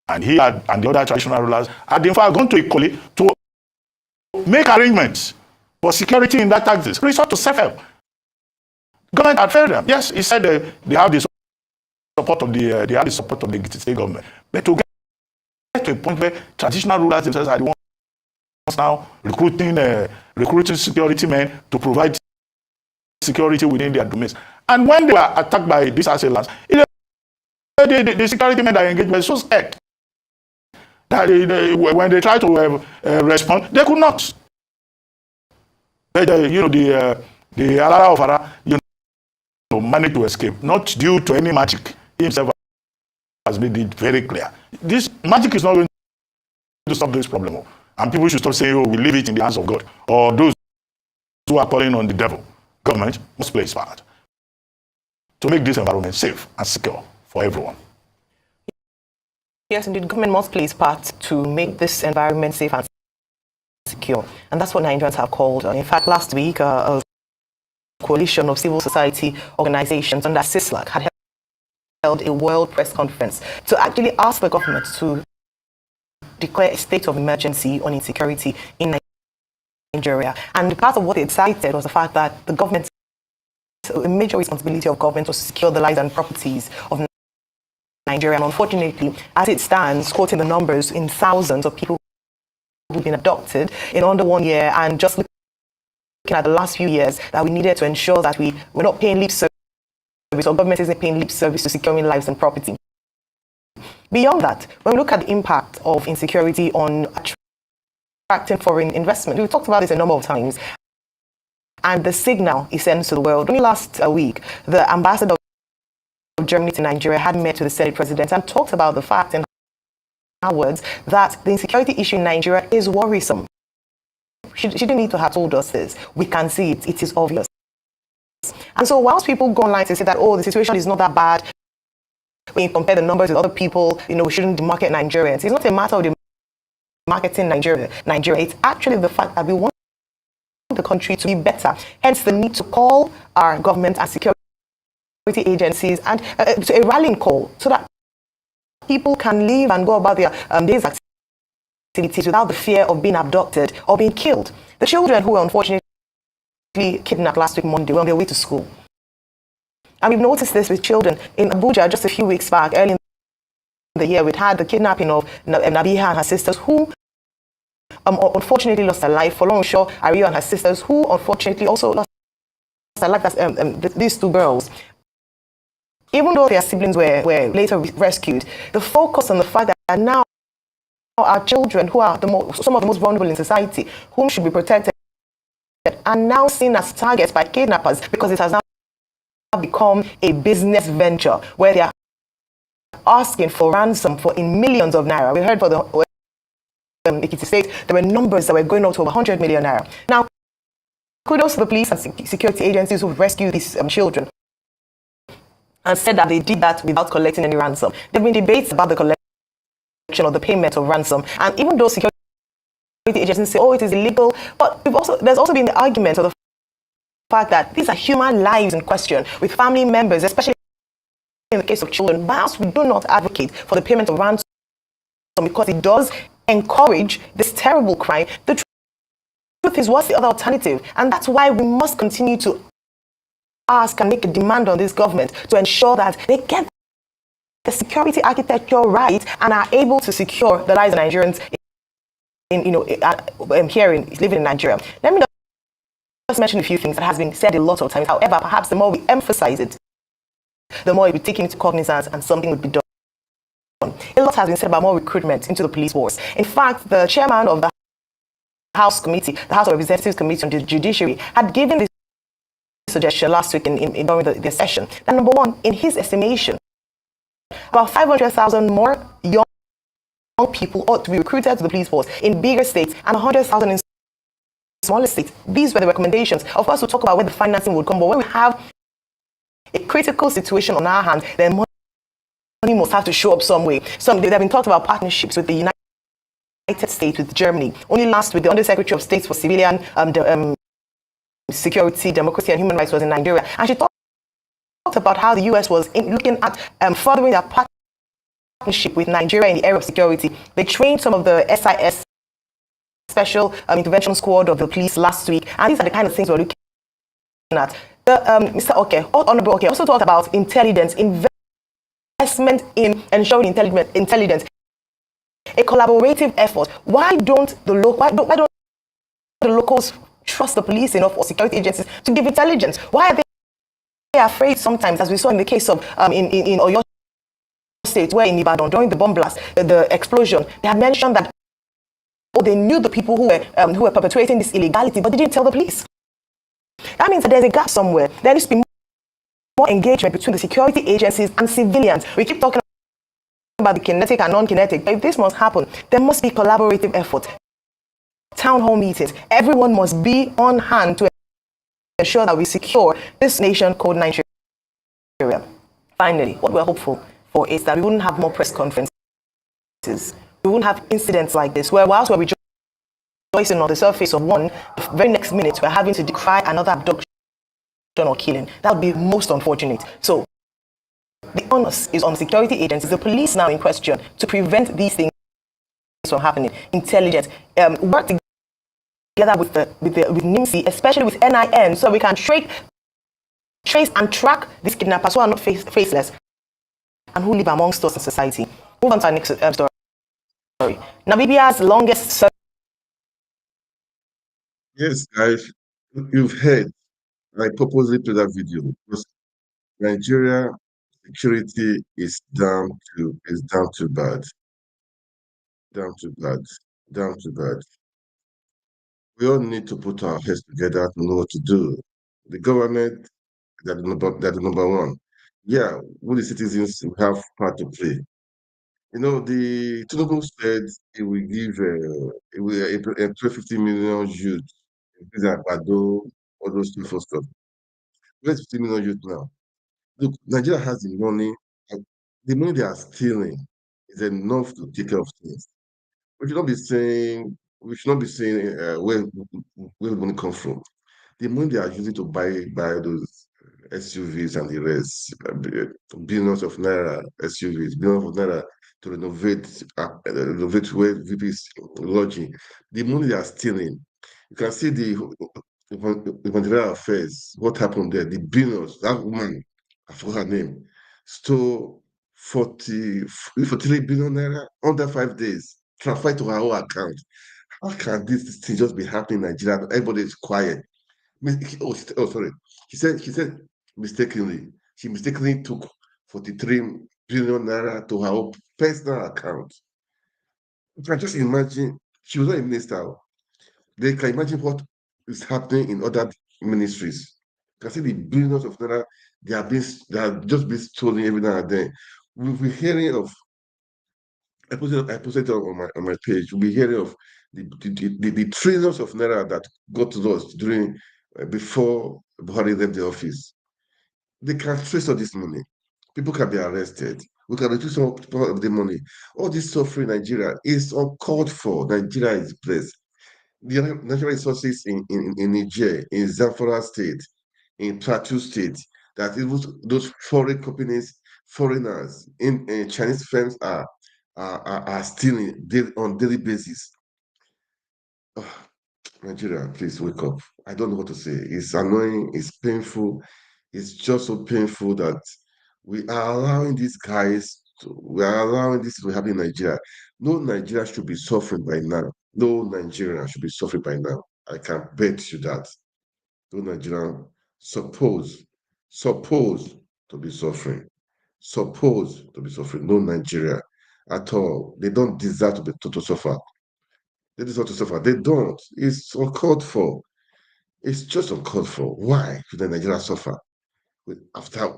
And he and the other traditional rulers had in fact gone to Ekiti to make arrangements for security in that taxes, resort to self-help. Government had failed them. Yes, he said they have the support of the Ekiti state government. But to get to a point where traditional rulers themselves are the ones now recruiting security men to provide security within their domains. And when they were attacked by these assailants, the security men that engaged were so scared that when they tried to respond, they could not. But, the Alara of Ara, managed to escape, not due to any magic. He himself has made it very clear. This magic is not going to solve this problem. And people should stop saying, oh, we leave it in the hands of God. Or those who are calling on the devil. Government must play its part to make this environment safe and secure for everyone. Yes, indeed, government must play its part to make this environment safe and secure. And that's what Nigerians have called. In fact, last week, a coalition of civil society organizations under CISLAC had held a world press conference to actually ask the government to declare a state of emergency on insecurity in Nigeria. And part of what they cited was the fact that the government, a major responsibility of government was to secure the lives and properties of Nigeria. And unfortunately, as it stands, quoting the numbers in thousands of people who've been abducted in under 1 year, and just looking at the last few years, that we needed to ensure that we're not paying lip service, or government isn't paying lip service to securing lives and property. Beyond that, when we look at the impact of insecurity on attracting foreign investment, we've talked about this a number of times, and the signal it sends to the world. Only last week, the ambassador of Germany to Nigeria had met with the Senate President and talked about the fact, in her words, that the insecurity issue in Nigeria is worrisome. She didn't need to have told us this. We can see it. It is obvious. And so whilst people go online to say that, oh, the situation is not that bad, when you compare the numbers with other people, we shouldn't demarket Nigerians. It's not a matter of demarketing Nigeria. It's actually the fact that we want the country to be better. Hence the need to call our government and security agencies and to a rallying call so that people can live and go about their days activities without the fear of being abducted or being killed. The children who were unfortunately kidnapped last week Monday were on their way to school. And we've noticed this with children. In Abuja, just a few weeks back, early in the year, we'd had the kidnapping of Nabiha and her sisters, who unfortunately lost their life. Folorunsho Ario and her sisters, who unfortunately also lost their life. That's these two girls. Even though their siblings were later rescued, the focus on the fact that now our children, who are some of the most vulnerable in society, whom should be protected, are now seen as targets by kidnappers, because it has now become a business venture where they are asking for ransom in millions of naira. We heard for the Ekiti state, there were numbers that were going up to over 100 million naira. Now, kudos to the police and security agencies who rescued these children and said that they did that without collecting any ransom. There have been debates about the collection or the payment of ransom, and even though security agencies say, oh, it is illegal, but there's also been the argument of the fact that these are human lives in question, with family members, especially in the case of children. Whilst we do not advocate for the payment of ransom because it does encourage this terrible crime, the truth is, what's the other alternative? And that's why we must continue to ask and make a demand on this government to ensure that they get the security architecture right and are able to secure the lives of Nigerians living in Nigeria. Let me just mention a few things that has been said a lot of times. However, perhaps the more we emphasize it, the more it will be taken into cognizance and something would be done. A lot has been said about more recruitment into the police force. In fact, the chairman of the House Committee, the House of Representatives Committee on the Judiciary, had given this suggestion last week during the session. That number one, in his estimation, about 500,000 more young people ought to be recruited to the police force in bigger states and 100,000 in smaller states. These were the recommendations. Of course, we'll talk about where the financing would come, but when we have a critical situation on our hands, then money must have to show up some way. There have been talked about partnerships with the United States, with Germany. Only last week, the Undersecretary of State for Civilian Security, Democracy and Human Rights was in Nigeria, and she talked about how the US was looking at furthering their partnership with Nigeria in the area of security. They trained some of the SIS, Special Intervention Squad of the police, last week, and these are the kind of things we're looking at. Mr. Honorable Oke also talked about intelligence, investment in ensuring intelligence, a collaborative effort. Why don't the locals trust the police enough or security agencies to give intelligence? Why are they afraid sometimes, as we saw in the case of in Oyo State, where in Ibadan during the bomb blast, the explosion, they had mentioned that they knew the people who were perpetrating this illegality, but they didn't tell the police. That means that there's a gap somewhere. There needs to be more engagement between the security agencies and civilians. We keep talking about the kinetic and non-kinetic, but if this must happen, there must be collaborative effort. Town hall meetings. Everyone must be on hand to ensure that we secure this nation called Nigeria. Finally, what we're hopeful for is that we wouldn't have more press conferences. We wouldn't have incidents like this, where whilst we're rejoicing on the surface of one, the very next minute we're having to decry another abduction or killing. That would be most unfortunate. So the onus is on security agencies, the police now in question, to prevent these things from happening. Intelligence, work together with NIMSI, especially with NIN, so we can trace and track these kidnappers who are not faceless and who live amongst us in society. Move on to our next story. Namibia's longest. Yes, you've heard. I purposely played that video because Nigeria security is down to bad, down to bad, down to bad. We all need to put our heads together to know what to do. The government, they're the number one. Yeah, we the citizens have part to play. You know, the Tinubu said he will give he will employ 50 million youth, increase Agbado, all those stuff. Where's 50 million youth now? Look, Nigeria has the money. The money they are stealing is enough to take care of things. We should not be saying where the money come from. The money they are using to buy those SUVs and the rest, billions of naira SUVs, billions of naira to renovate where VP is lodging. The money they are stealing. You can see the Humanitarian Affairs, what happened there, the billions, that woman, I forgot her name, stole 43 billion naira under 5 days, transferred to her own account. How can this thing just be happening in Nigeria? Everybody is quiet. Sorry. She said mistakenly. She mistakenly took 43 billion naira to her own personal account. You can just imagine. She was not a minister. They can imagine what is happening in other ministries. You can see the billions of naira they are just being stolen every now and then. We'll be hearing of. I posted it on my page. We'll be hearing of the trillions of naira that got lost during before Buhari left the office. They can trace all this money. People can be arrested. We can reduce some of the money. All this suffering in Nigeria is uncalled for. Nigeria is blessed. The natural resources in Niger, in Zamfara State, in Plateau State, that even those foreign companies, foreigners, in Chinese firms are stealing on daily basis. Oh, Nigeria, please wake up. I don't know what to say. It's annoying. It's painful. It's just so painful that we are allowing these guys. We are allowing this to happen in Nigeria. No Nigeria should be suffering by now. No Nigerian should be suffering by now. I can bet you that. No Nigerian suppose to be suffering. Supposed to be suffering. No Nigeria at all. They don't deserve to suffer. They deserve to suffer. They don't. It's uncalled for. It's just uncalled for. Why should the Nigeria suffer after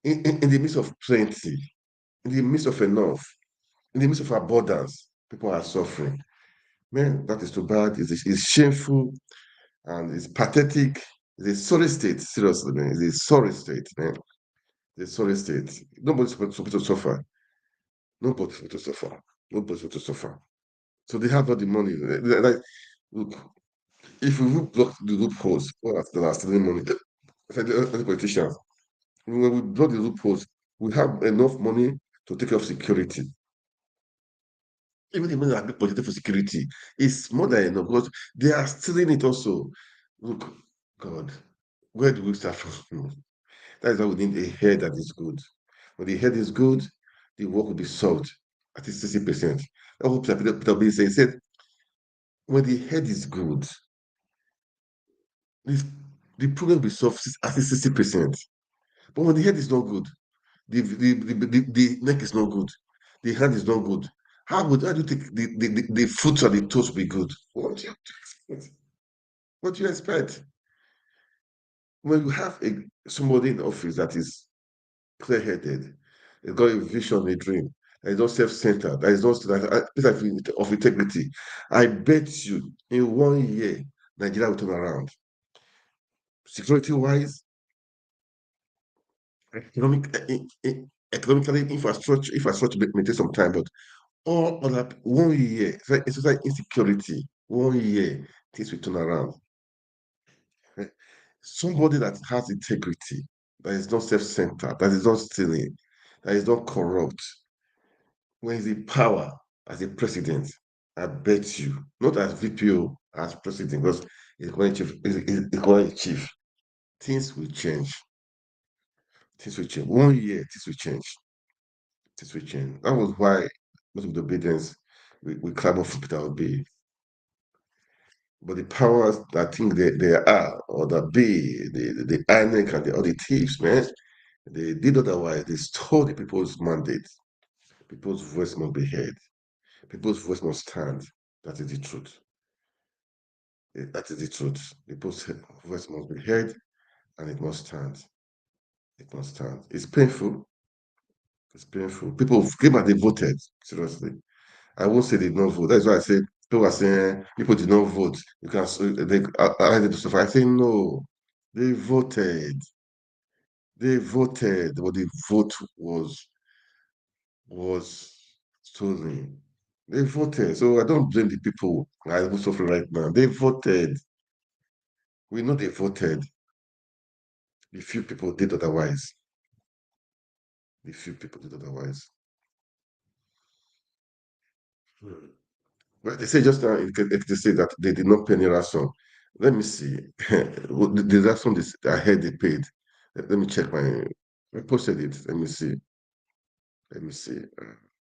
in the midst of plenty, in the midst of enough, in the midst of abundance, people are suffering. Man, that is too bad. It's shameful and it's pathetic. It's a sorry state. Seriously, man. It's a sorry state, man. It's a sorry state. Nobody's supposed to suffer. Nobody's supposed to suffer. Nobody's supposed to suffer. So they have all the money. Like, look, if we would block the loopholes, well, that's the last money. As politicians, when we block the loopholes, we have enough money to take care of security. Even the money that are budgeted for security is more than enough because they are stealing it also. Look, God, where do we start from? That is why we need a head that is good. When the head is good, the work will be solved at least 60%. I hope that Peter B said, when the head is good, this, the problem will be solved at least 60%. But when the head is not good, the neck is not good, the hand is not good. How do you think the foot and the toes will be good? What do you expect? What do you expect? When you have somebody in the office that is clear-headed, has got a vision, a dream, that is not self-centered, that is not of integrity, I bet you in 1 year, Nigeria will turn around. Security-wise, economic, economically, infrastructure may take some time, but all other 1 year, it's like insecurity. 1 year, things will turn around. Somebody that has integrity, that is not self-centered, that is not stealing, that is not corrupt, when he's in power as a president, I bet you, not as VPO, as president, because he's chief, things will change. Things will change. 1 year, things will change. Things will change. That was why most of the obedience we clamor for Peter Obi. But the powers that think they are, or that be, the INEC and the other thieves, man, they did otherwise. They stole the people's mandate. People's voice must be heard. People's voice must stand. That is the truth. That is the truth. People's voice must be heard and it must stand. It must stand. It's painful. It's painful. People came and they voted. Seriously. I won't say they did not vote. That's why I said people are saying people did not vote. You can they are to suffer. I say no. They voted. They voted, but the vote was stolen. They voted. So I don't blame the people who suffer right now. They voted. We know they voted. The few people did otherwise. The few people did otherwise. Hmm. Well, they say just now they say that they did not pay any ransom. Let me see. The ransom I heard they paid. Let me check I posted it. Let me see. Let me see.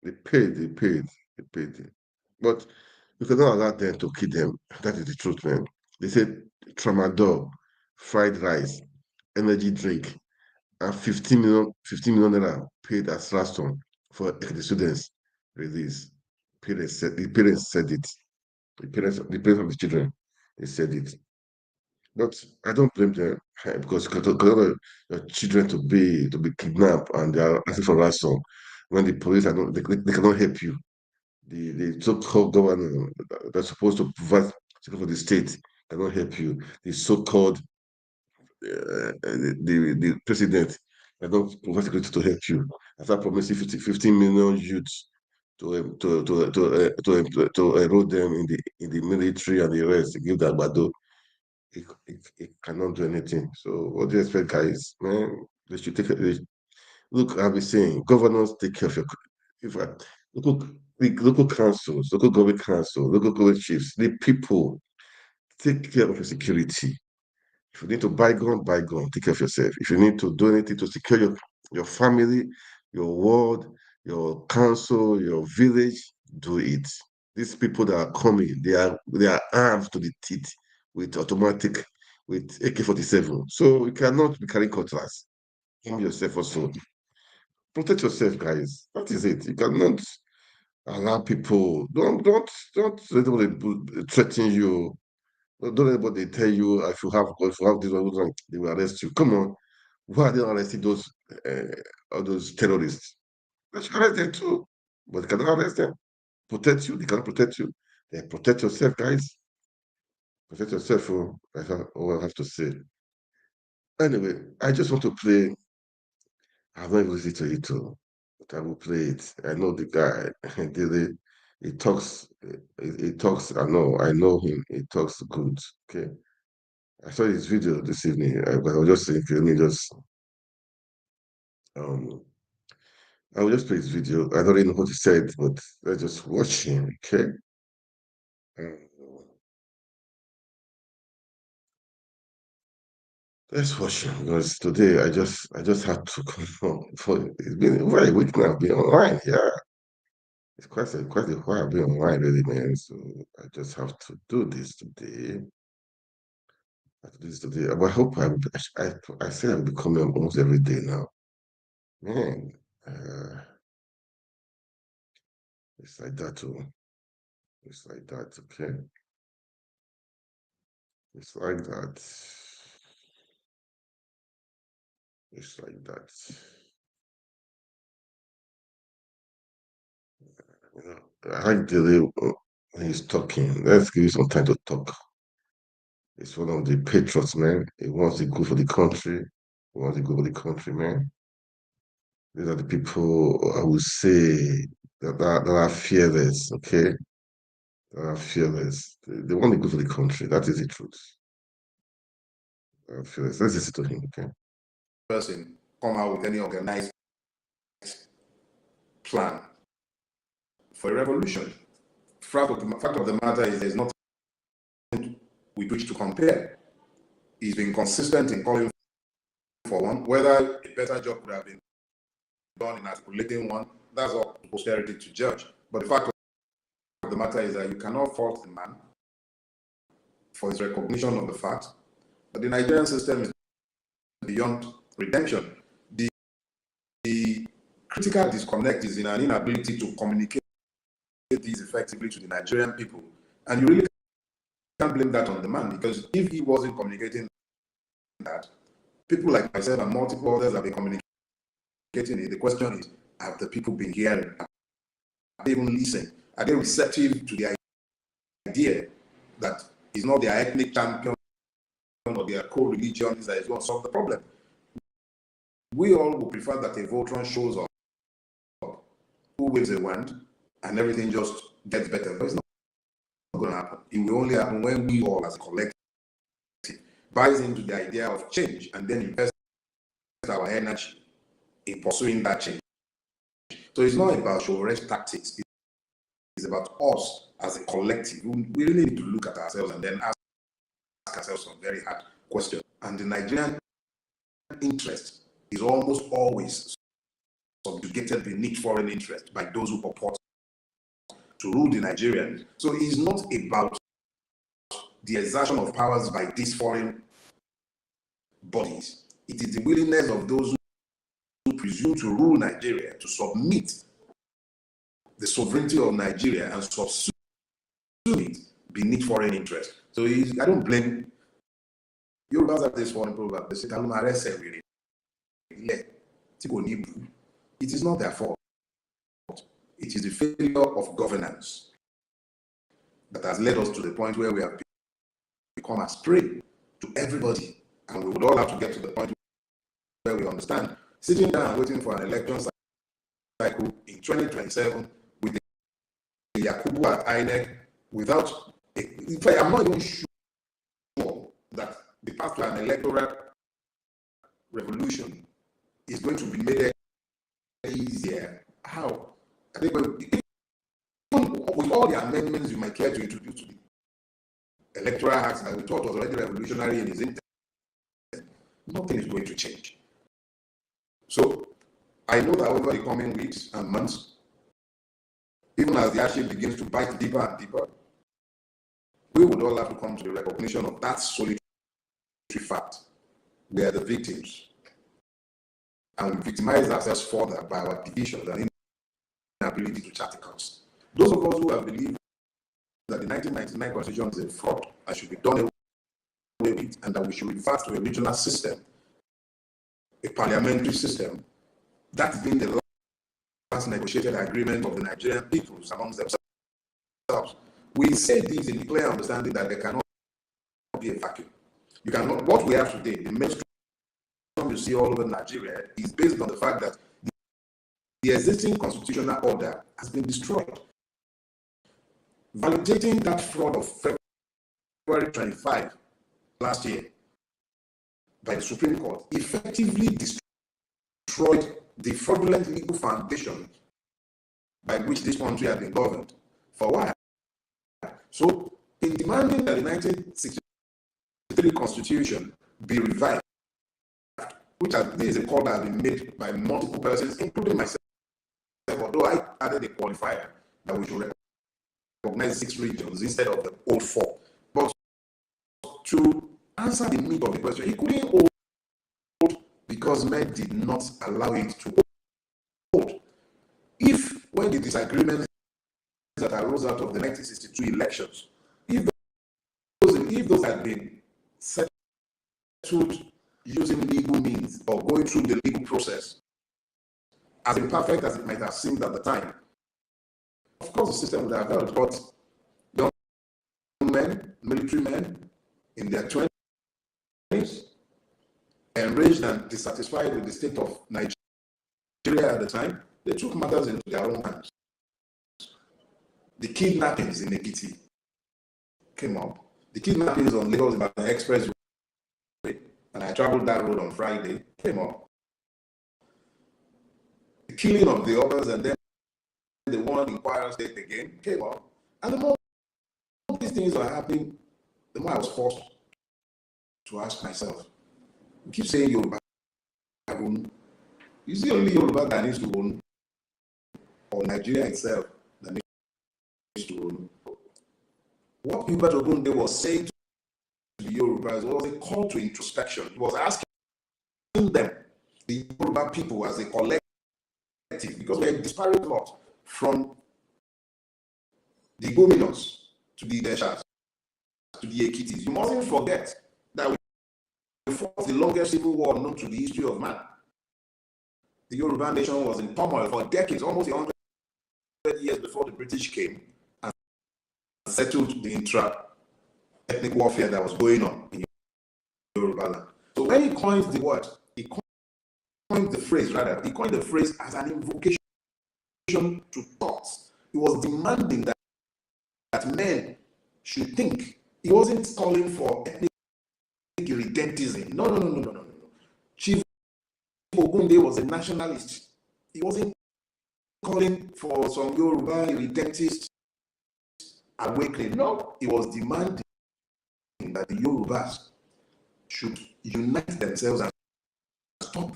They paid it. But you cannot allow them to kill them. That is the truth, man. They said tramadol, fried rice, energy drink, and 15 million naira paid as ransom for the students release. The parents said it. The parents of the children, they said it. But I don't blame them because you can allow your children to be kidnapped and they are asking for ransom when the police are not they cannot help you. The so-called governor that's supposed to provide security for the state cannot help you. The so-called the president cannot provide security to help you. After promising 15 million youths to enroll them in the military and the rest, to give that bado, it cannot do anything. So what do you expect, guys? Man, they should take it. Look, I've been saying, governors take care of your. If I, local, the local councils, local government council, local government chiefs, the people take care of your security. If you need to buy gun, take care of yourself. If you need to do anything to secure your family, your ward, your council, your village, do it. These people that are coming, they are armed to the teeth with automatic, with AK-47. So you cannot be carrying cutlass. Arm yourself also. Protect yourself, guys. That is it. You cannot. Allow people. Don't let anybody threaten you. Don't let anybody tell you if you have this one, they will arrest you. Come on. Why are they not arresting all those terrorists? They should arrest them too. But they cannot arrest them. Protect you. They cannot protect you. They protect yourself, guys. Protect yourself. Oh, that's all I have to say. Anyway, I just want to play. I've not even listened to it too, but I will play it. I know the guy. He talks. He talks. I know him. He talks good. Okay. I saw his video this evening. But I was just saying, let me just um. I will just play his video. I don't really know what he said, but let's just watch him. Okay. Um, let's watch him because today I just had to come on. For it's been over a week now. I've been online. Yeah. It's quite a while being online, really, man. So I just have to do this today. I have to do this today. But I hope I say I'm becoming almost every day now. Man, it's like that too. It's like that, okay? It's like that. It's like that. You know, I like the way when he's talking. Let's give you some time to talk. It's one of the patriots, man. He wants to go for the country. He wants to go for the country, man. These are the people I would say that are fearless, okay? That are fearless. They want to go for the country. That is the truth. Fearless. Let's listen to him, okay? Person come out with any organized plan for a revolution. Fact of the matter is there's nothing with which to compare. He's been consistent in calling for one. Whether a better job could have been done in articulating one, that's up to posterity to judge. But the fact of the matter is that you cannot fault the man for his recognition of the fact that the Nigerian system is beyond redemption. The critical disconnect is in an inability to communicate these effectively to the Nigerian people. And you really can't blame that on the man, because if he wasn't communicating that, people like myself and multiple others have been communicating it. The question is, have the people been hearing? Are they even listening? Are they receptive to the idea that it's not their ethnic champion or their co-religion that is going to solve the problem? We all would prefer that a Voltron shows up, who waves a wand, and everything just gets better. But it's not going to happen. It will only happen when we all, as a collective, buys into the idea of change and then invest our energy in pursuing that change. So it's not about show rest tactics. It's about us as a collective. We really need to look at ourselves and then ask ourselves some very hard questions. And the Nigerian interest is almost always subjugated beneath foreign interest by those who purport to rule the Nigerians. So it's not about the exertion of powers by these foreign bodies. It is the willingness of those who presume to rule Nigeria to submit the sovereignty of Nigeria and subsume it beneath foreign interest. So I don't blame Yorubas have this foreign proverb. They say, it is not their fault. It is the failure of governance that has led us to the point where we have become a prey to everybody. And we would all have to get to the point where we understand, sitting down and waiting for an election cycle in 2027 with the Yakubu at INEC without, in fact, I'm not even sure that the path to an electoral revolution is going to be made easier. How? I think with all the amendments you might care to introduce to the Electoral Act that we thought was already revolutionary in its intent, nothing is going to change. So I know that over the coming weeks and months, even as the hardship begins to bite deeper and deeper, we would all have to come to the recognition of that solitary fact. We are the victims. And we victimize ourselves further by our divisions and inability to chart a course. Those of us who have believed that the 1999 Constitution is a fraud and should be done away with, and that we should revert to a regional system, a parliamentary system, that's been the last negotiated agreement of the Nigerian peoples amongst themselves. We say this in the clear understanding that there cannot be a vacuum. You cannot. What we have today, the mainstream you see all over Nigeria, is based on the fact that the existing constitutional order has been destroyed. Validating that fraud of February 25 last year by the Supreme Court effectively destroyed the fraudulent legal foundation by which this country has been governed for a while. So, in demanding that the 1963 Constitution be revived, which this is a call that has been made by multiple persons, including myself, although I added a qualifier that we should recognize 6 regions instead of the old 4. But to answer the meat of the question, he couldn't hold because men did not allow it to hold. If, when the disagreements that arose out of the 1962 elections, if those had been settled using legal means or going through the legal process, as imperfect as it might have seemed at the time, of course the system would have held. But young men, military men in their 20s, enraged and dissatisfied with the state of Nigeria at the time, they took matters into their own hands. The kidnappings in Ekiti came up. The kidnappings on Lagos Expressway, and I traveled that road on Friday, came up. The killing of the others and then the one in Kwara State again came up. And the more these things are happening, the more I was forced to ask myself, we keep saying Yoruba. Is it only Yoruba that needs to own, or Nigeria itself that needs to own? What Hubert Ogunde was saying to the Yorubas was a call to introspection. He was asking them, the Yoruba people as a collective, because we're a disparate lot, from the Gominos to the Deshas to the Ekitis. You mustn't forget that we fought the longest civil war known to the history of man. The Yoruba nation was in turmoil for decades, almost 100 years before the British came and settled the intra-ethnic warfare that was going on in Yoruba land. So when he coined the word, he coined the phrase as an invocation to thoughts. He was demanding that men should think. He wasn't calling for ethnic irredentism. No. Chief Ogunde was a nationalist. He wasn't calling for some Yoruba irredentist awakening. No, he was demanding that the Yorubas should unite themselves and stop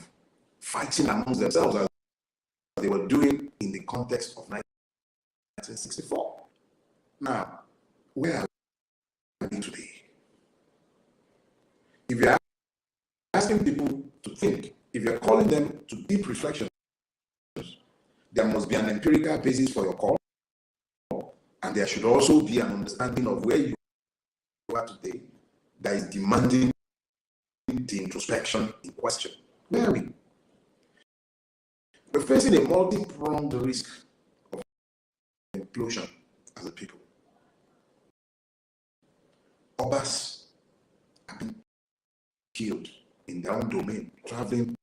fighting amongst themselves as they were doing in the context of 1964. Now, where are we today? If you're asking people to think, if you're calling them to deep reflection, there must be an empirical basis for your call, and there should also be an understanding of where you are today that is demanding the introspection in question. Where are we? We're facing a multi-pronged risk of implosion as a people. Obas have been killed in their own domain, traveling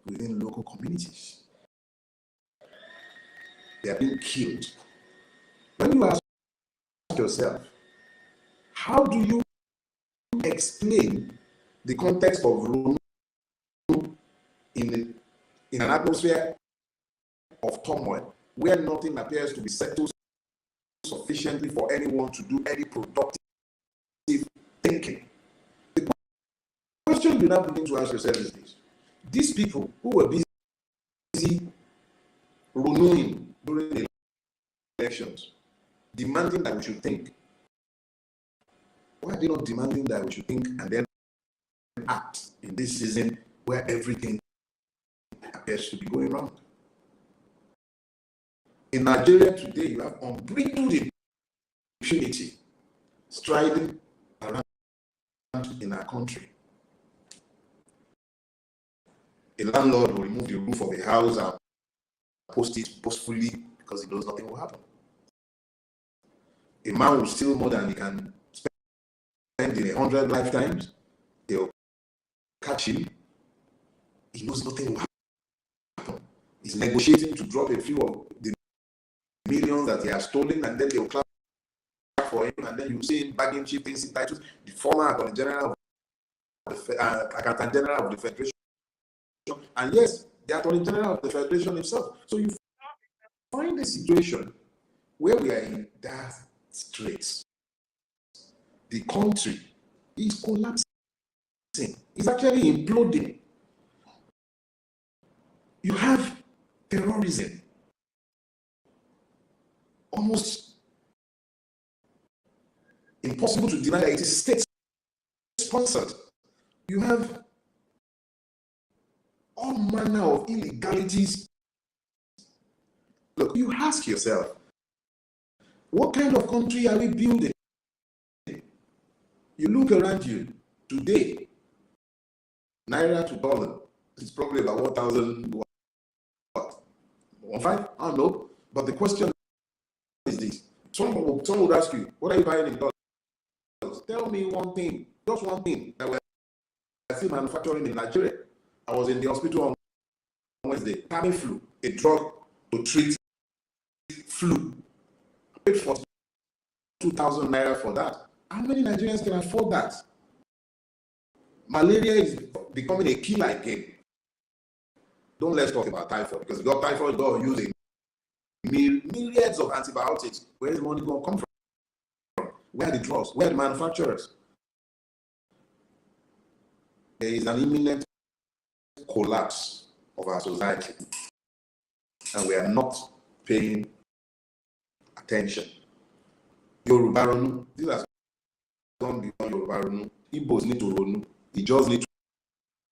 within local communities. They are being killed. When you ask yourself, how do you explain the context of Rome in an atmosphere of turmoil where nothing appears to be settled sufficiently for anyone to do any productive thinking? The question you now begin to ask yourself is this: these people who were busy renewing during the elections, demanding that we should think, why are they not demanding that we should think and then act in this season where everything appears to be going wrong? In Nigeria today, you have unbridled impunity striding around in our country. A landlord will remove the roof of a house and post it boastfully because he knows nothing will happen. A man will steal more than he can spend in 100 lifetimes. They'll catch him. He knows nothing will happen. He's negotiating to drop a few of the millions that he has stolen, and then they'll clap for him, and then you see him bagging cheap things in titles. The former Attorney General of the Accountant General of the Federation, and yes, the Attorney General of the Federation himself. So you find a situation where we are in dire straits. The country is collapsing. It's actually imploding. You have terrorism, almost impossible to deny that it is state-sponsored. You have all manner of illegalities. Look, you ask yourself, what kind of country are we building? You look around you today, naira to dollar, it's probably about 1,000, what? 1.5? I don't know. But the question is this. Someone would ask you, what are you buying in dollars? Tell me one thing, just one thing that we're still manufacturing in Nigeria. I was in the hospital on Wednesday, Tamiflu, a drug to treat flu. I paid for 2,000 naira for that. How many Nigerians can afford that? Malaria is becoming a killer again. Don't let's talk about typhoid, because if you got typhoid, you're using myriads of antibiotics. Where is the money going to come from? Where are the drugs? Where are the manufacturers? There is an imminent collapse of our society, and we are not paying attention. Yoruba Ronu, these are gone beyond Yoruba Ronu. Igbos need to Ronu. Ijos need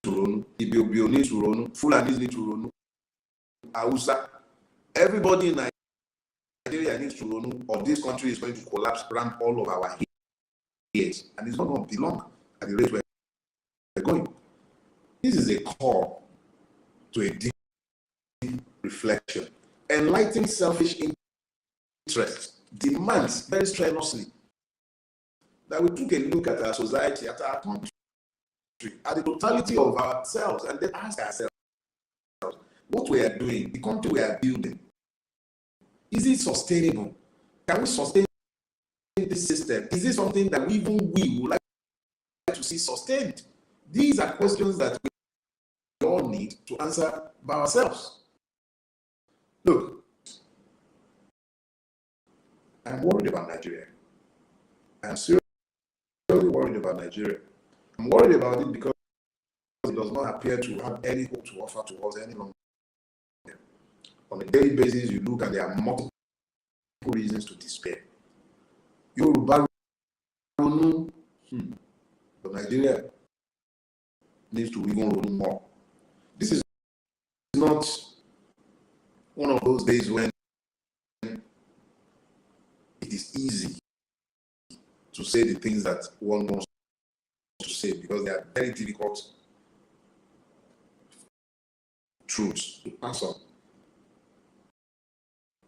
to Ronu. Ibiobio need to Ronu. Fulanis need to Ronu. Hausa. Everybody in Nigeria needs to Ronu, or this country is going to collapse around all of our heads, and it's not going to be long at the rate we're going. This is a call to a deep reflection. Enlightened selfish interest demands very strenuously that we took a look at our society, at our country, at the totality of ourselves, and then ask ourselves what we are doing, the country we are building. Is it sustainable? Can we sustain this system? Is this something that we would like to see sustained? These are questions that we all need to answer by ourselves. Look, I'm worried about Nigeria. I'm seriously worried about Nigeria. I'm worried about it because it does not appear to have any hope to offer to us any longer. On a daily basis, you look and there are multiple reasons to despair. Yoruba, but Nigeria needs to even run more. This is not one of those days when it is easy to say the things that one wants to say, because they are very difficult truths to pass on.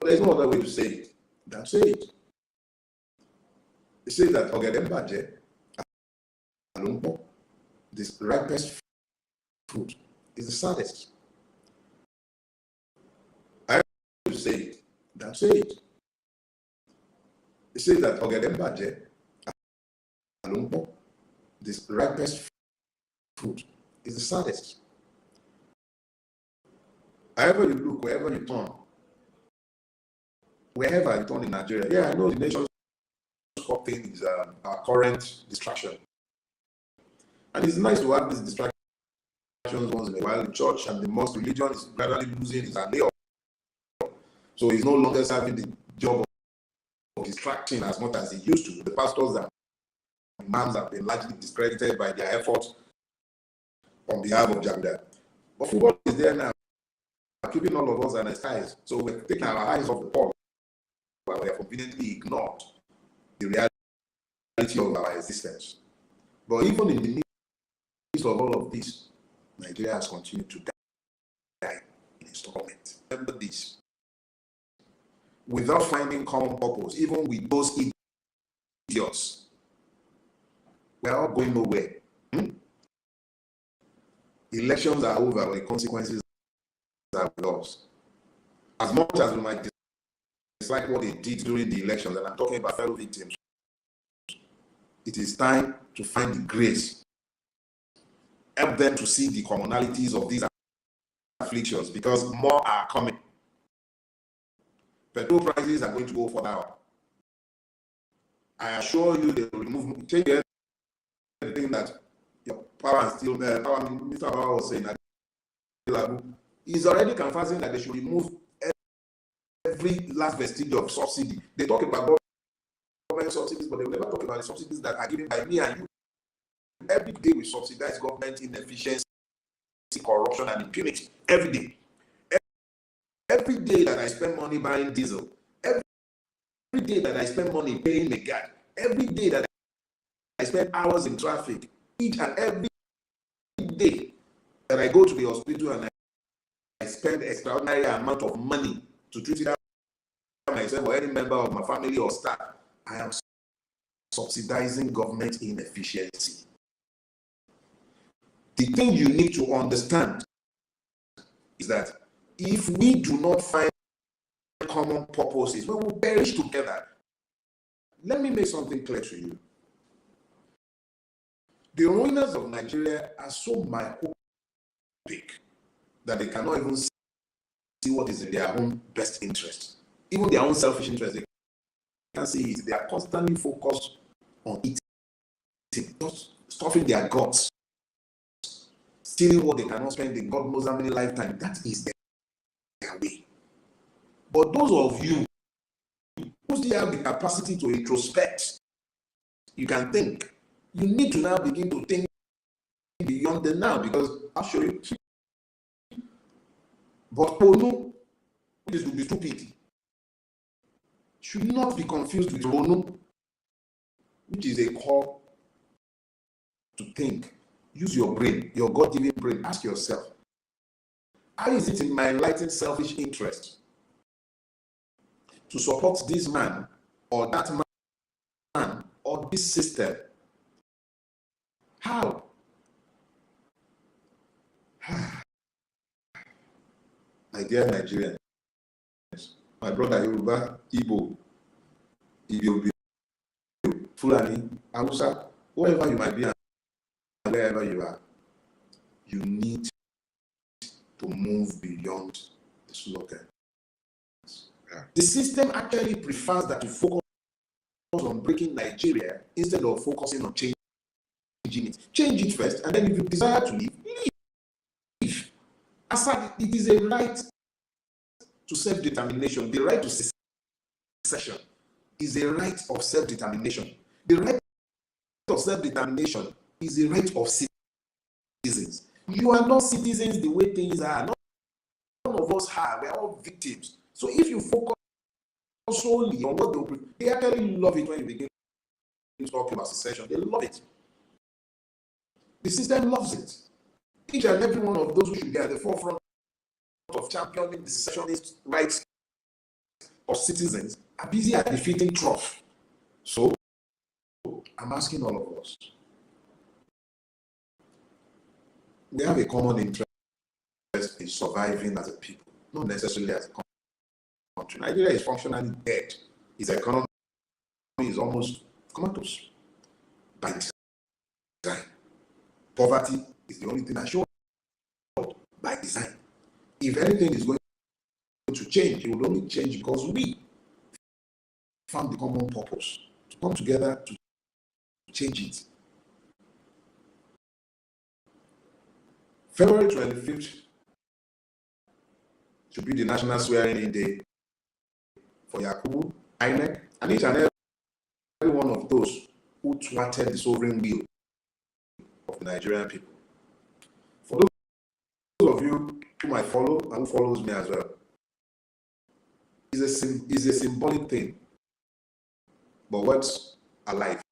But there's no other way to say it than say it. They say that Ogede Baje, Alumpo, this ripest fruit is the saddest. I have to say it than say it. They say that Ogede Baje, Alumpo, this ripest fruit is the saddest. However you look, wherever you turn in Nigeria, yeah, I know the nation's cup thing is our current distraction. And it's nice to have these distractions once in a while. The church and the mosque religion is gradually losing its allure. So it's no longer serving the job of distracting as much as it used to. The pastors and imams have been largely discredited by their efforts on behalf of Jagda. But football is there now. keeping all of us anesthetized. So we're taking our eyes off the ball, but we have conveniently ignored the reality of our existence. But even in the midst of all of this, Nigeria has continued to die in installment. Remember this. Without finding common purpose, even with those idiots, we're all going nowhere. Elections are over, but the consequences are lost. As much as we might dislike what they did during the elections, and I'm talking about fellow victims, it is time to find the grace. Help them to see the commonalities of these afflictions, because more are coming. Petrol prices are going to go further up. I assure you, they will remove, change the thing that your power and steel, Mr. Power was saying that he's already confessing that they should remove every last vestige of subsidy. They talk about government subsidies, but they will never talk about the subsidies that are given by me and you. Every day we subsidize government inefficiency, corruption, and impunity. Every day. Every day that I spend money buying diesel, every day that I spend money paying the guard, every day that I spend hours in traffic, each and every day that I go to the hospital and I spend extraordinary amount of money to treat myself or any member of my family or staff, I am subsidizing government inefficiency. The thing you need to understand is that if we do not find common purposes, we will perish together. Let me make something clear to you. The ruiners of Nigeria are so myopic that they cannot even see what is in their own best interest. Even their own selfish interest, they can't see it. They are constantly focused on eating, just stuffing their guts, stealing what they cannot spend in God knows how many lifetime. That is their way. But those of you who still have the capacity to introspect, you can think. You need to now begin to think beyond the now, because I'll show you. But Onu, which is to be stupid, should not be confused with Ronu, which is a call to think. Use your brain, your God-given brain. Ask yourself, how is it in my enlightened selfish interest to support this man or that man or this system? How? My dear Nigerians, my brother Yoruba, Igbo, Fulani, Hausa, wherever you might be and wherever you are, you need to move beyond the slogan. The system actually prefers that you focus on breaking Nigeria instead of focusing on changing it. Change it first, and then if you desire to leave, leave. Aside, it is a right to self-determination. The right to secession is a right of self-determination. The right of self-determination is a right of citizens. You are not citizens the way things are. None of us are. We are all victims. So if you focus solely on what they actually love it when you begin to talk about secession. They love it. The system loves it. Each and every one of those who should be at the forefront of championing the secessionist rights of citizens are busy at defeating trough. So I'm asking all of us. We have a common interest in surviving as a people, not necessarily as a country. Nigeria is functionally dead. Its economy is almost comatose by design. Poverty is the only thing that shows up by design. If anything is going to change, it will only change because we found the common purpose to come together to change it. February 25th should be the national swearing-in day for Yakubu, INEC, and each and every one of those who thwarted the sovereign will of the Nigerian people. For those of you who might follow and who follows me as well. It's a symbolic thing. But words are life.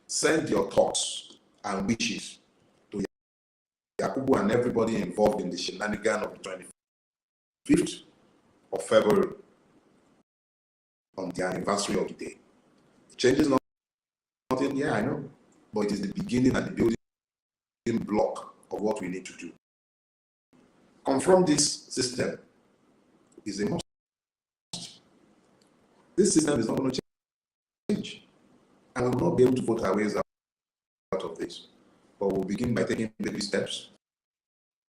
Send your thoughts and wishes to Yakubu and everybody involved in the shenanigan of the 25th of February on the anniversary of the day. It changes nothing, yeah, I know, but it is the beginning and the building block of what we need to do. Confront this system is a must. This system is not going to change, and we will not be able to vote our ways out of this. But we'll begin by taking baby steps.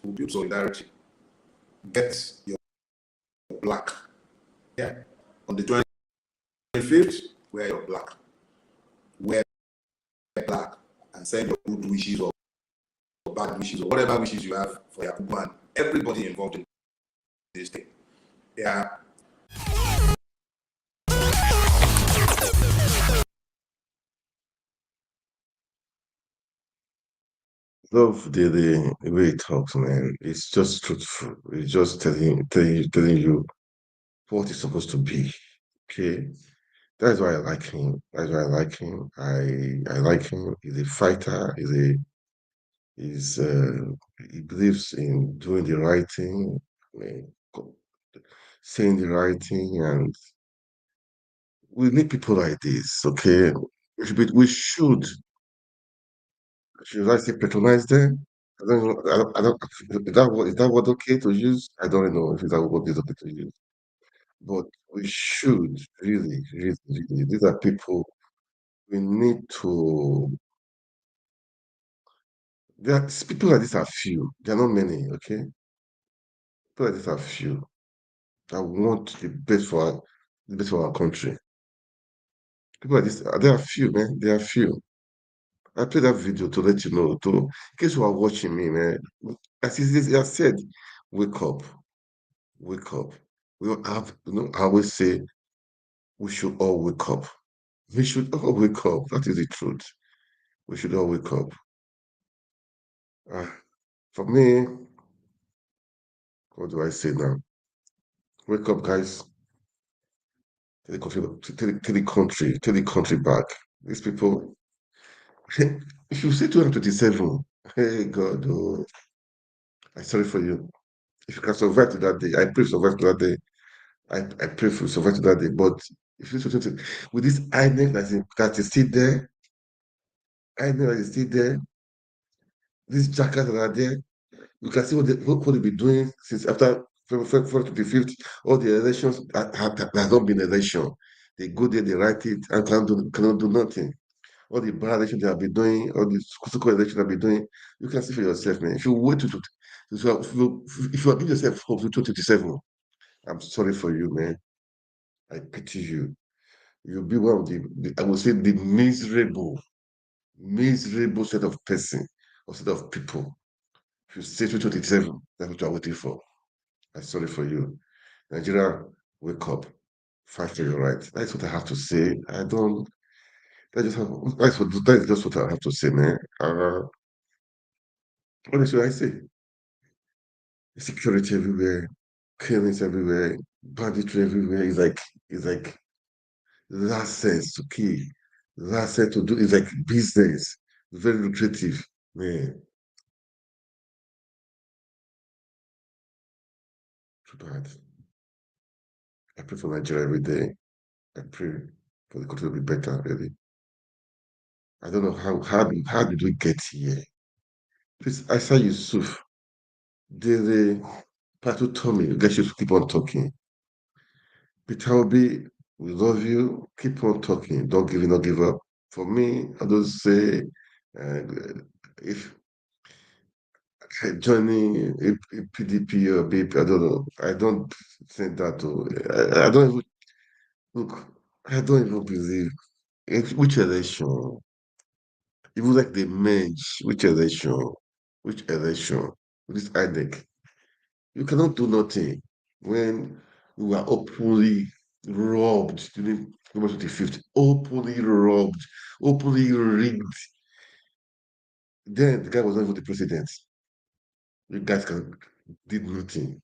We'll build solidarity. Get your black. Yeah. On the 25th, wear your black. Wear black and send your good wishes or bad wishes or whatever wishes you have for Yakubu and everybody involved in this thing. Yeah. Love the way he talks, man. It's just truthful. It's just telling you what it's supposed to be. Okay. That's why I like him. That's why I like him. I like him. He's a fighter. He's he believes in doing the right thing, saying the right thing, and we need people like this. Okay. Should I say patronize them? I don't know. I don't, is that what okay to use? I don't know if that what is okay to use. But we should really, really, really. These are people we need to. People like this are few. There are not many. Okay, people like this are few. I want the best for our country. People like this, there are few, man. There are few. I played that video to let you know, in case you are watching me, man. As I said, wake up, wake up. We don't have, I always say we should all wake up. We should all wake up. That is the truth. We should all wake up. Uh, for me, what do I say now? Wake up, guys. Take the country back. These people, if you say 227, hey God, oh, I'm sorry for you. If you can survive to that day, I pray you survive to that day. I pray for you survive to that day. But if you say 20, with this INEC that is still there, INEC that is still there, these jackers that are there, you can see what they've been doing since after February 25th. All the elections has not been election. They go there, they write it, and cannot do nothing. All the bad elections they have been doing, all the school elections they have been doing, you can see for yourself, man. If you wait if you give yourself hope to 2027, I'm sorry for you, man. I pity you. You'll be one of I would say, the miserable set of person or set of people. If you say 2027, that's what you're waiting for. I'm sorry for you. Nigeria, wake up. Fight for your rights. That's what I have to say. I don't. That is just what I have to say, man. What should I say? Security everywhere, killings everywhere, banditry everywhere. It's like license to kill, license to do. It's like business, very lucrative, man. Too bad. I pray for Nigeria every day. I pray for the country to be better. Really, I don't know how did we get here? Please, Asa Yusuf, the Patu Tommy, you guys should keep on talking. Peter Obi, we love you. Keep on talking. Don't give in, don't give up. For me, I don't say uh, if joining a PDP or BP, I don't know. I don't think that. I don't even look. I don't even believe which election. Even like they merge, which election, with this INEC. You cannot do nothing when we were openly robbed during November 25th, openly robbed, openly rigged. Then the guy was not even the president. You guys did nothing.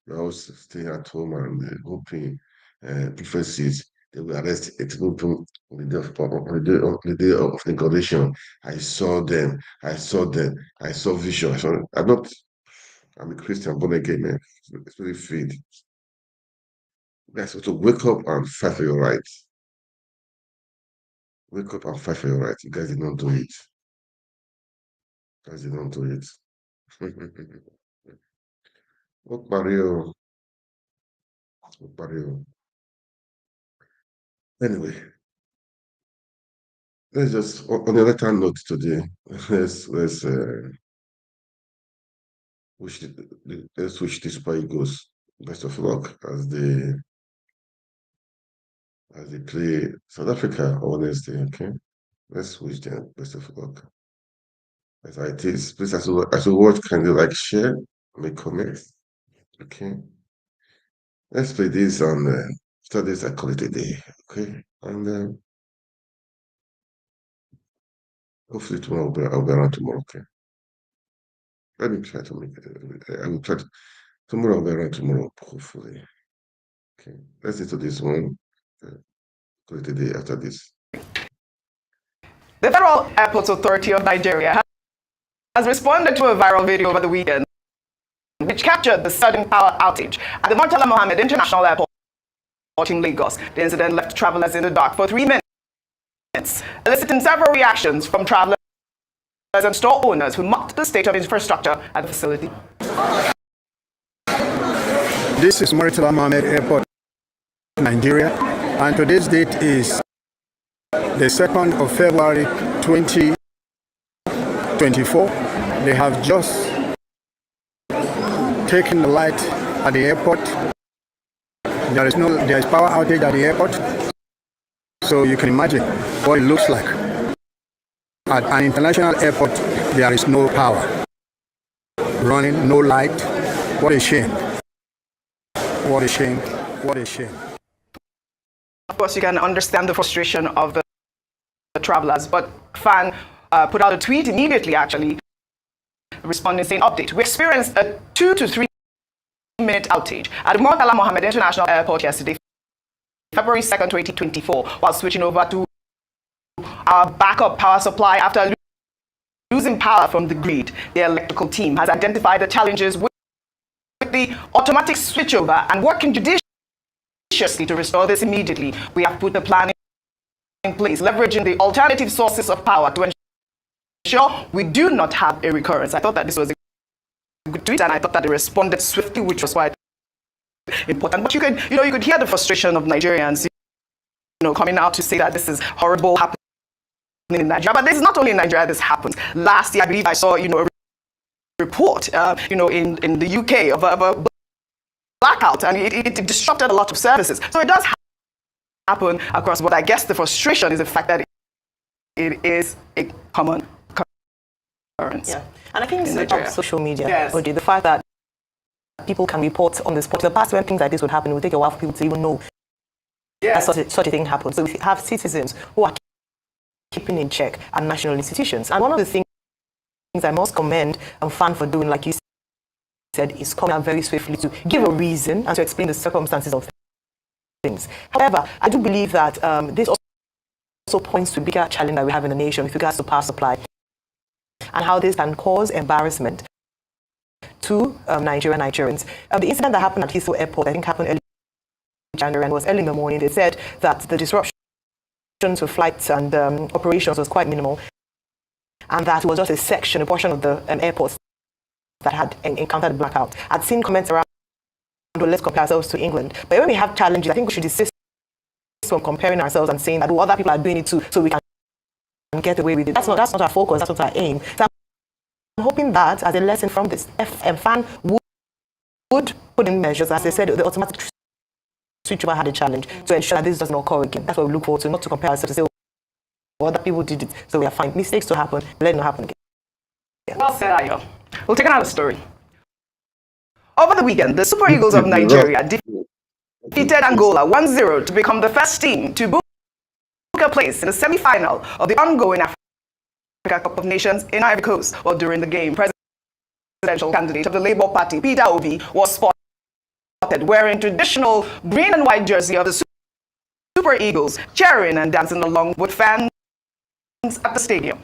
You always stay at home and hoping preferences. They will arrest 18 people on the day of inauguration. I saw them. I saw them. I saw vision. I'm a Christian, born again, man. It's really faith. You guys have to wake up and fight for your rights. Wake up and fight for your rights. You guys did not do it. You guys did not do it. What Mario? What Mario? Anyway, let's just on the other note today. Let's let's wish the Super Eagles best of luck as they play South Africa on Wednesday. Okay, let's wish them best of luck. As it is, please as you watch, can you like share, make comments? Okay, let's play this on after this. I call it a day. Okay, and hopefully tomorrow I'll be around tomorrow. Okay, let me try to make it. I will try to tomorrow. I'll be around tomorrow. Hopefully. Okay, let's do this one. Call it a day after this. The Federal Airports Authority of Nigeria has responded to a viral video over the weekend which captured the sudden power outage at the Murtala Mohammed International Airport in Lagos. The incident left travelers in the dark for 3 minutes, eliciting several reactions from travelers and store owners who mocked the state of infrastructure at the facility. This is Murtala Mohammed Airport, Nigeria, and today's date is the 2nd of February 2024. They have just taken the light at the airport. There is power outage at the airport, so you can imagine what it looks like. At an international airport, there is no power running, no light. What a shame. What a shame. What a shame. Of course, you can understand the frustration of the travelers, but FAN put out a tweet immediately, actually, responding saying, update. We experienced a 2 to 3 minute outage at the Murtala Mohammed International Airport yesterday, February 2nd, 2024, while switching over to our backup power supply after losing power from the grid. The electrical team has identified the challenges with the automatic switchover and working judiciously to restore this immediately. We have put the plan in place, leveraging the alternative sources of power to ensure we do not have a recurrence. I thought that this was a good tweet, and I thought that they responded swiftly, which was quite important. But you could hear the frustration of Nigerians, coming out to say that this is horrible happening in Nigeria. But this is not only in Nigeria. This happens. Last year, I believe I saw, a report, in the UK of a blackout, and it disrupted a lot of services. So it does happen across. But I guess the frustration is the fact that it is a common occurrence. Yeah, and I think it's about social media. Yes. Or the fact that people can report on the spot. In the past, when things like this would happen, it would take a while for people to even know that such a thing happened. So we have citizens who are keeping in check our national institutions. And one of the things I must commend FAN for doing, like you said, is coming out very swiftly to give a reason and to explain the circumstances of things. However, I do believe that this also points to a bigger challenge that we have in the nation with regards to power supply and how this can cause embarrassment to Nigerians. The incident that happened at Heathrow Airport, I think, happened early in January and was early in the morning. They said that the disruption to flights and operations was quite minimal, and that it was just a portion of the airports that had encountered blackout. I'd seen comments around, well, let's compare ourselves to England. But when we have challenges, I think we should desist from comparing ourselves and saying that other people are doing it too, so we can get away with it. That's not our focus. That's not our aim. So I'm hoping that as a lesson from this, FAN would put in measures, as they said, the automatic switchover had a challenge to ensure that this does not occur again. That's what we look forward to, not to compare ourselves to say, other people did it, so we are fine. Mistakes to happen, let it not happen again. Yeah. Well said, Ayo. We'll take another story. Over the weekend, the Super Eagles of Nigeria defeated Angola 1-0 to become the first team to book a place in the semi-final of the ongoing Africa Cup of Nations in Ivory Coast. Well, during the game, President presidential candidate of the Labour Party, Peter Obi, was spotted wearing traditional green and white jersey of the Super Eagles, cheering and dancing along with fans at the stadium.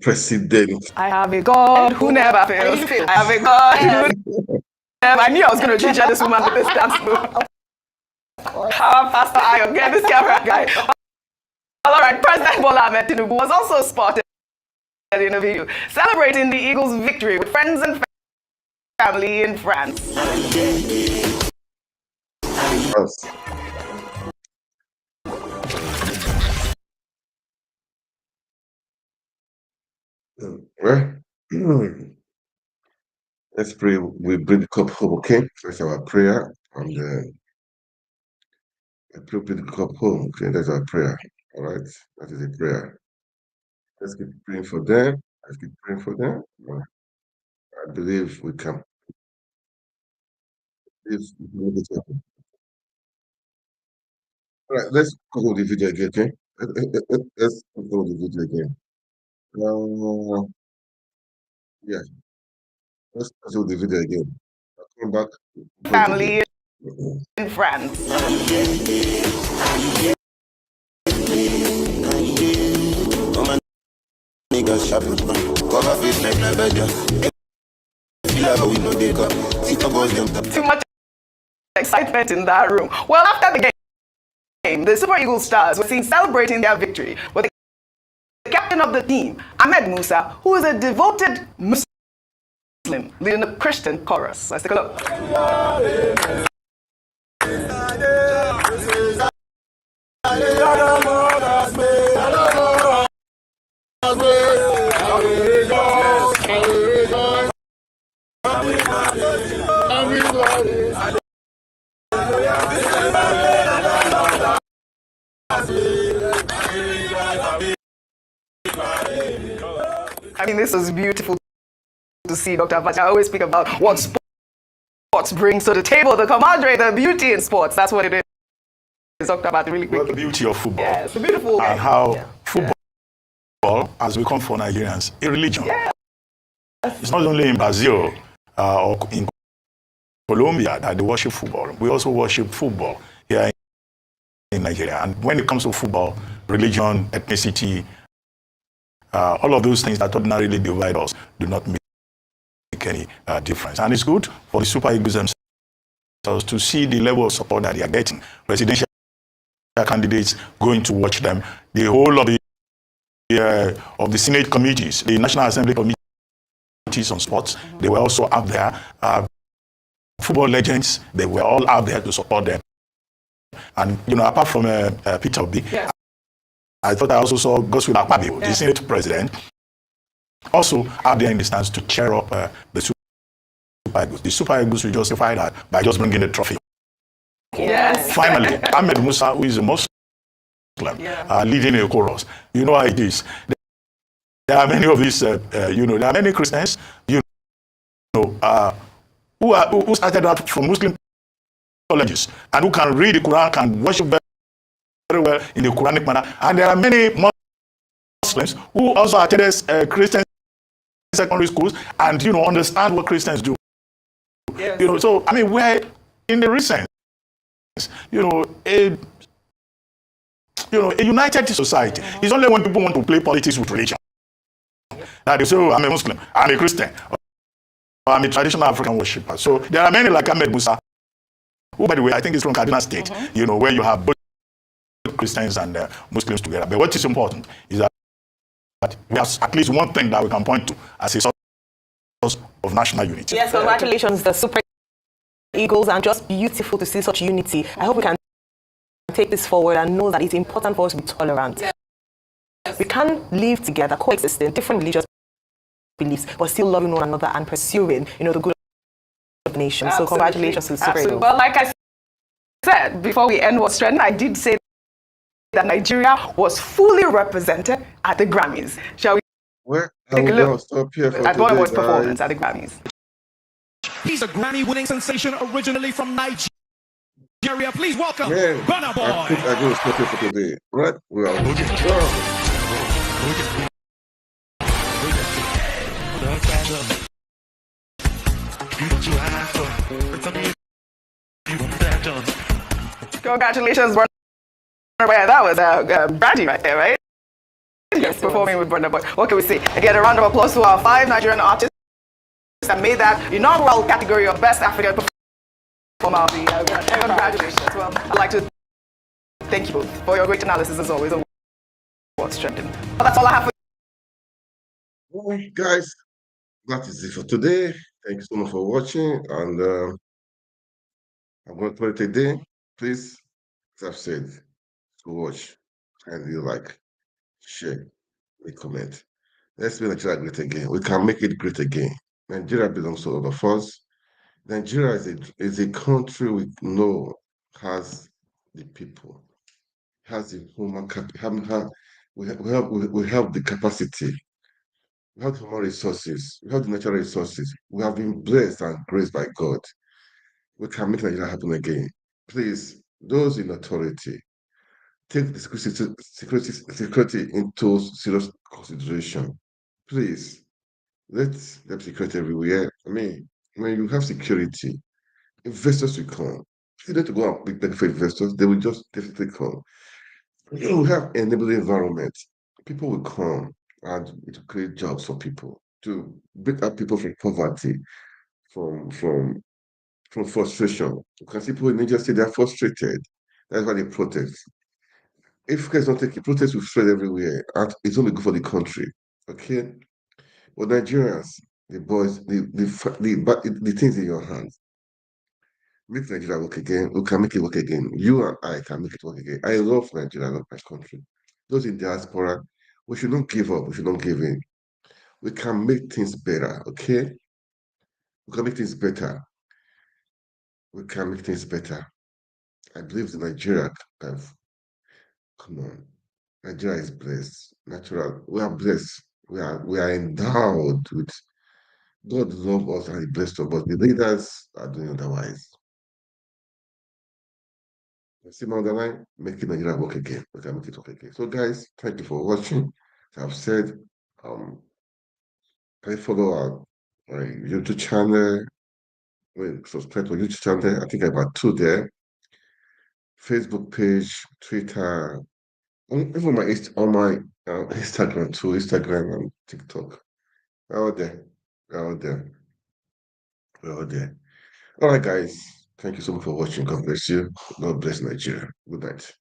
President. I have a God who never fails. I have a God who never. I knew I was going to feature this woman with this dance move. Our Pastor Ayo, get this camera guy. All right, President Bola Ahmed Tinubu was also spotted in a video celebrating the Eagles' victory with friends and family in France. Well, let's pray. We bring the cup home, okay? That's our prayer. And I pray bring the cup home, okay? That's our prayer. All right? That is a prayer. Let's keep praying for them. Let's keep praying for them. I believe we can. Make it happen. All right, let's go with the video again, okay? Let's go with the video again. Yeah, let's go with the video again. I'll come back. Family in France. Too much excitement in that room. Well, after the game, the Super Eagles stars were seen celebrating their victory with the captain of the team, Ahmed Musa, who is a devoted Muslim, leading the Christian chorus. Let's take a look. I mean, this was beautiful to see, Dr. Abacha. I always speak about what sports brings to the table, the camaraderie, the beauty in sports. That's what it is. Dr. Abacha, really quickly. Well, the beauty of football. Yeah, it's a beautiful and how football has become for Nigerians a religion. Yeah. It's not only in Brazil or in Colombia that they worship football. We also worship football here in Nigeria. And when it comes to football, religion, ethnicity, all of those things that ordinarily divide us do not make any difference. And it's good for the Super Eagles themselves to see the level of support that they are getting. Presidential candidates going to watch them. The whole of the Senate committees, the National Assembly committees on sports, they were also out there. Football legends, they were all out there to support them. And, apart from Peter Obi, yes, I thought I also saw Godswill Akpabio, the Senate president, also out there in the stands to cheer up the Super Eagles. The Super Eagles will justify that by just bringing the trophy. Yes. Finally, Ahmed Musa, who is a Muslim, leading a chorus. You know how it is. There are many of these, there are many Christians, who started out from Muslim colleges and who can read the Quran, can worship very well in the Quranic manner. And there are many Muslims who also attended Christian secondary schools and, understand what Christians do. Yes. So, I mean, we're in the recent, a united society. It's only when people want to play politics with religion that they say, oh, I'm a Muslim, I'm a Christian, or I'm a traditional African worshipper. So there are many like Ahmed Musa, who, by the way, I think is from Kaduna State, where you have both Christians and Muslims together. But what is important is that we have at least one thing that we can point to as a source of national unity. Yes, congratulations, the Super Eagles, and just beautiful to see such unity. I hope we can take this forward and know that it's important for us to be tolerant. Yes. We can live together, coexisting, different religious beliefs, but still loving one another and pursuing, the good of the nation. So congratulations to the Super Eagles. Well, like I said, before we end what's trending, I did say that Nigeria was fully represented at the Grammys. Shall we take a look stop here for at Burna Boy's performance at the Grammys? He's a Grammy-winning sensation originally from Nigeria. Please welcome Burna Boy. I think I'm going to stop here for today. Right? Well, Congratulations, Burna Boy. That was Brady right there, right? Yes, performing with Burna Boy. What can we say? Again, a round of applause to our 5 Nigerian artists that made that inaugural category of Best African Performer of the year. Congratulations. Well, I'd like to thank you both for your great analysis as always on what's trending. Well, that's all I have for you. Well, guys, that is it for today. Thank you so much for watching. And I'm going to call it a day. Please, as I've said, to watch and you like, share, and comment. Let's make Nigeria great again. We can make it great again. Nigeria belongs to all of us. Nigeria is a country we know has the people, has the human capital. We have the capacity. We have the human resources. We have the natural resources. We have been blessed and graced by God. We can make Nigeria happen again. Please, those in authority, take the security into serious consideration. Please, let them security everywhere. I mean, when you have security, investors will come. You don't have to go and beg for investors, they will just definitely come. You have enabling environment. People will come and it will create jobs for people, to bring up people from poverty, from frustration. You can see people in Nigeria say they are frustrated. That's why they protest. If guys don't take it, protest will spread everywhere, and it's only good for the country. Okay, but Nigerians, the boys, the things in your hands, make Nigeria work again. We can make it work again. You and I can make it work again. I love Nigeria, I love my country. Those in diaspora, we should not give up. We should not give in. We can make things better. Okay, we can make things better. We can make things better. I believe the Nigeria can. Come on. Nigeria is blessed. Natural. We are blessed. We are endowed with God love us and He blessed us, but the leaders are doing otherwise. See my underline, making Nigeria work again. We can make it work again. So guys, thank you for watching. As I've said, I follow our YouTube channel. Subscribe to our YouTube channel. I think I have about 2 there. Facebook page, Twitter, even on my Instagram too, Instagram and TikTok. We're all there. We're all there. We're all there. All right, guys. Thank you so much for watching. God bless you. God bless Nigeria. Good night.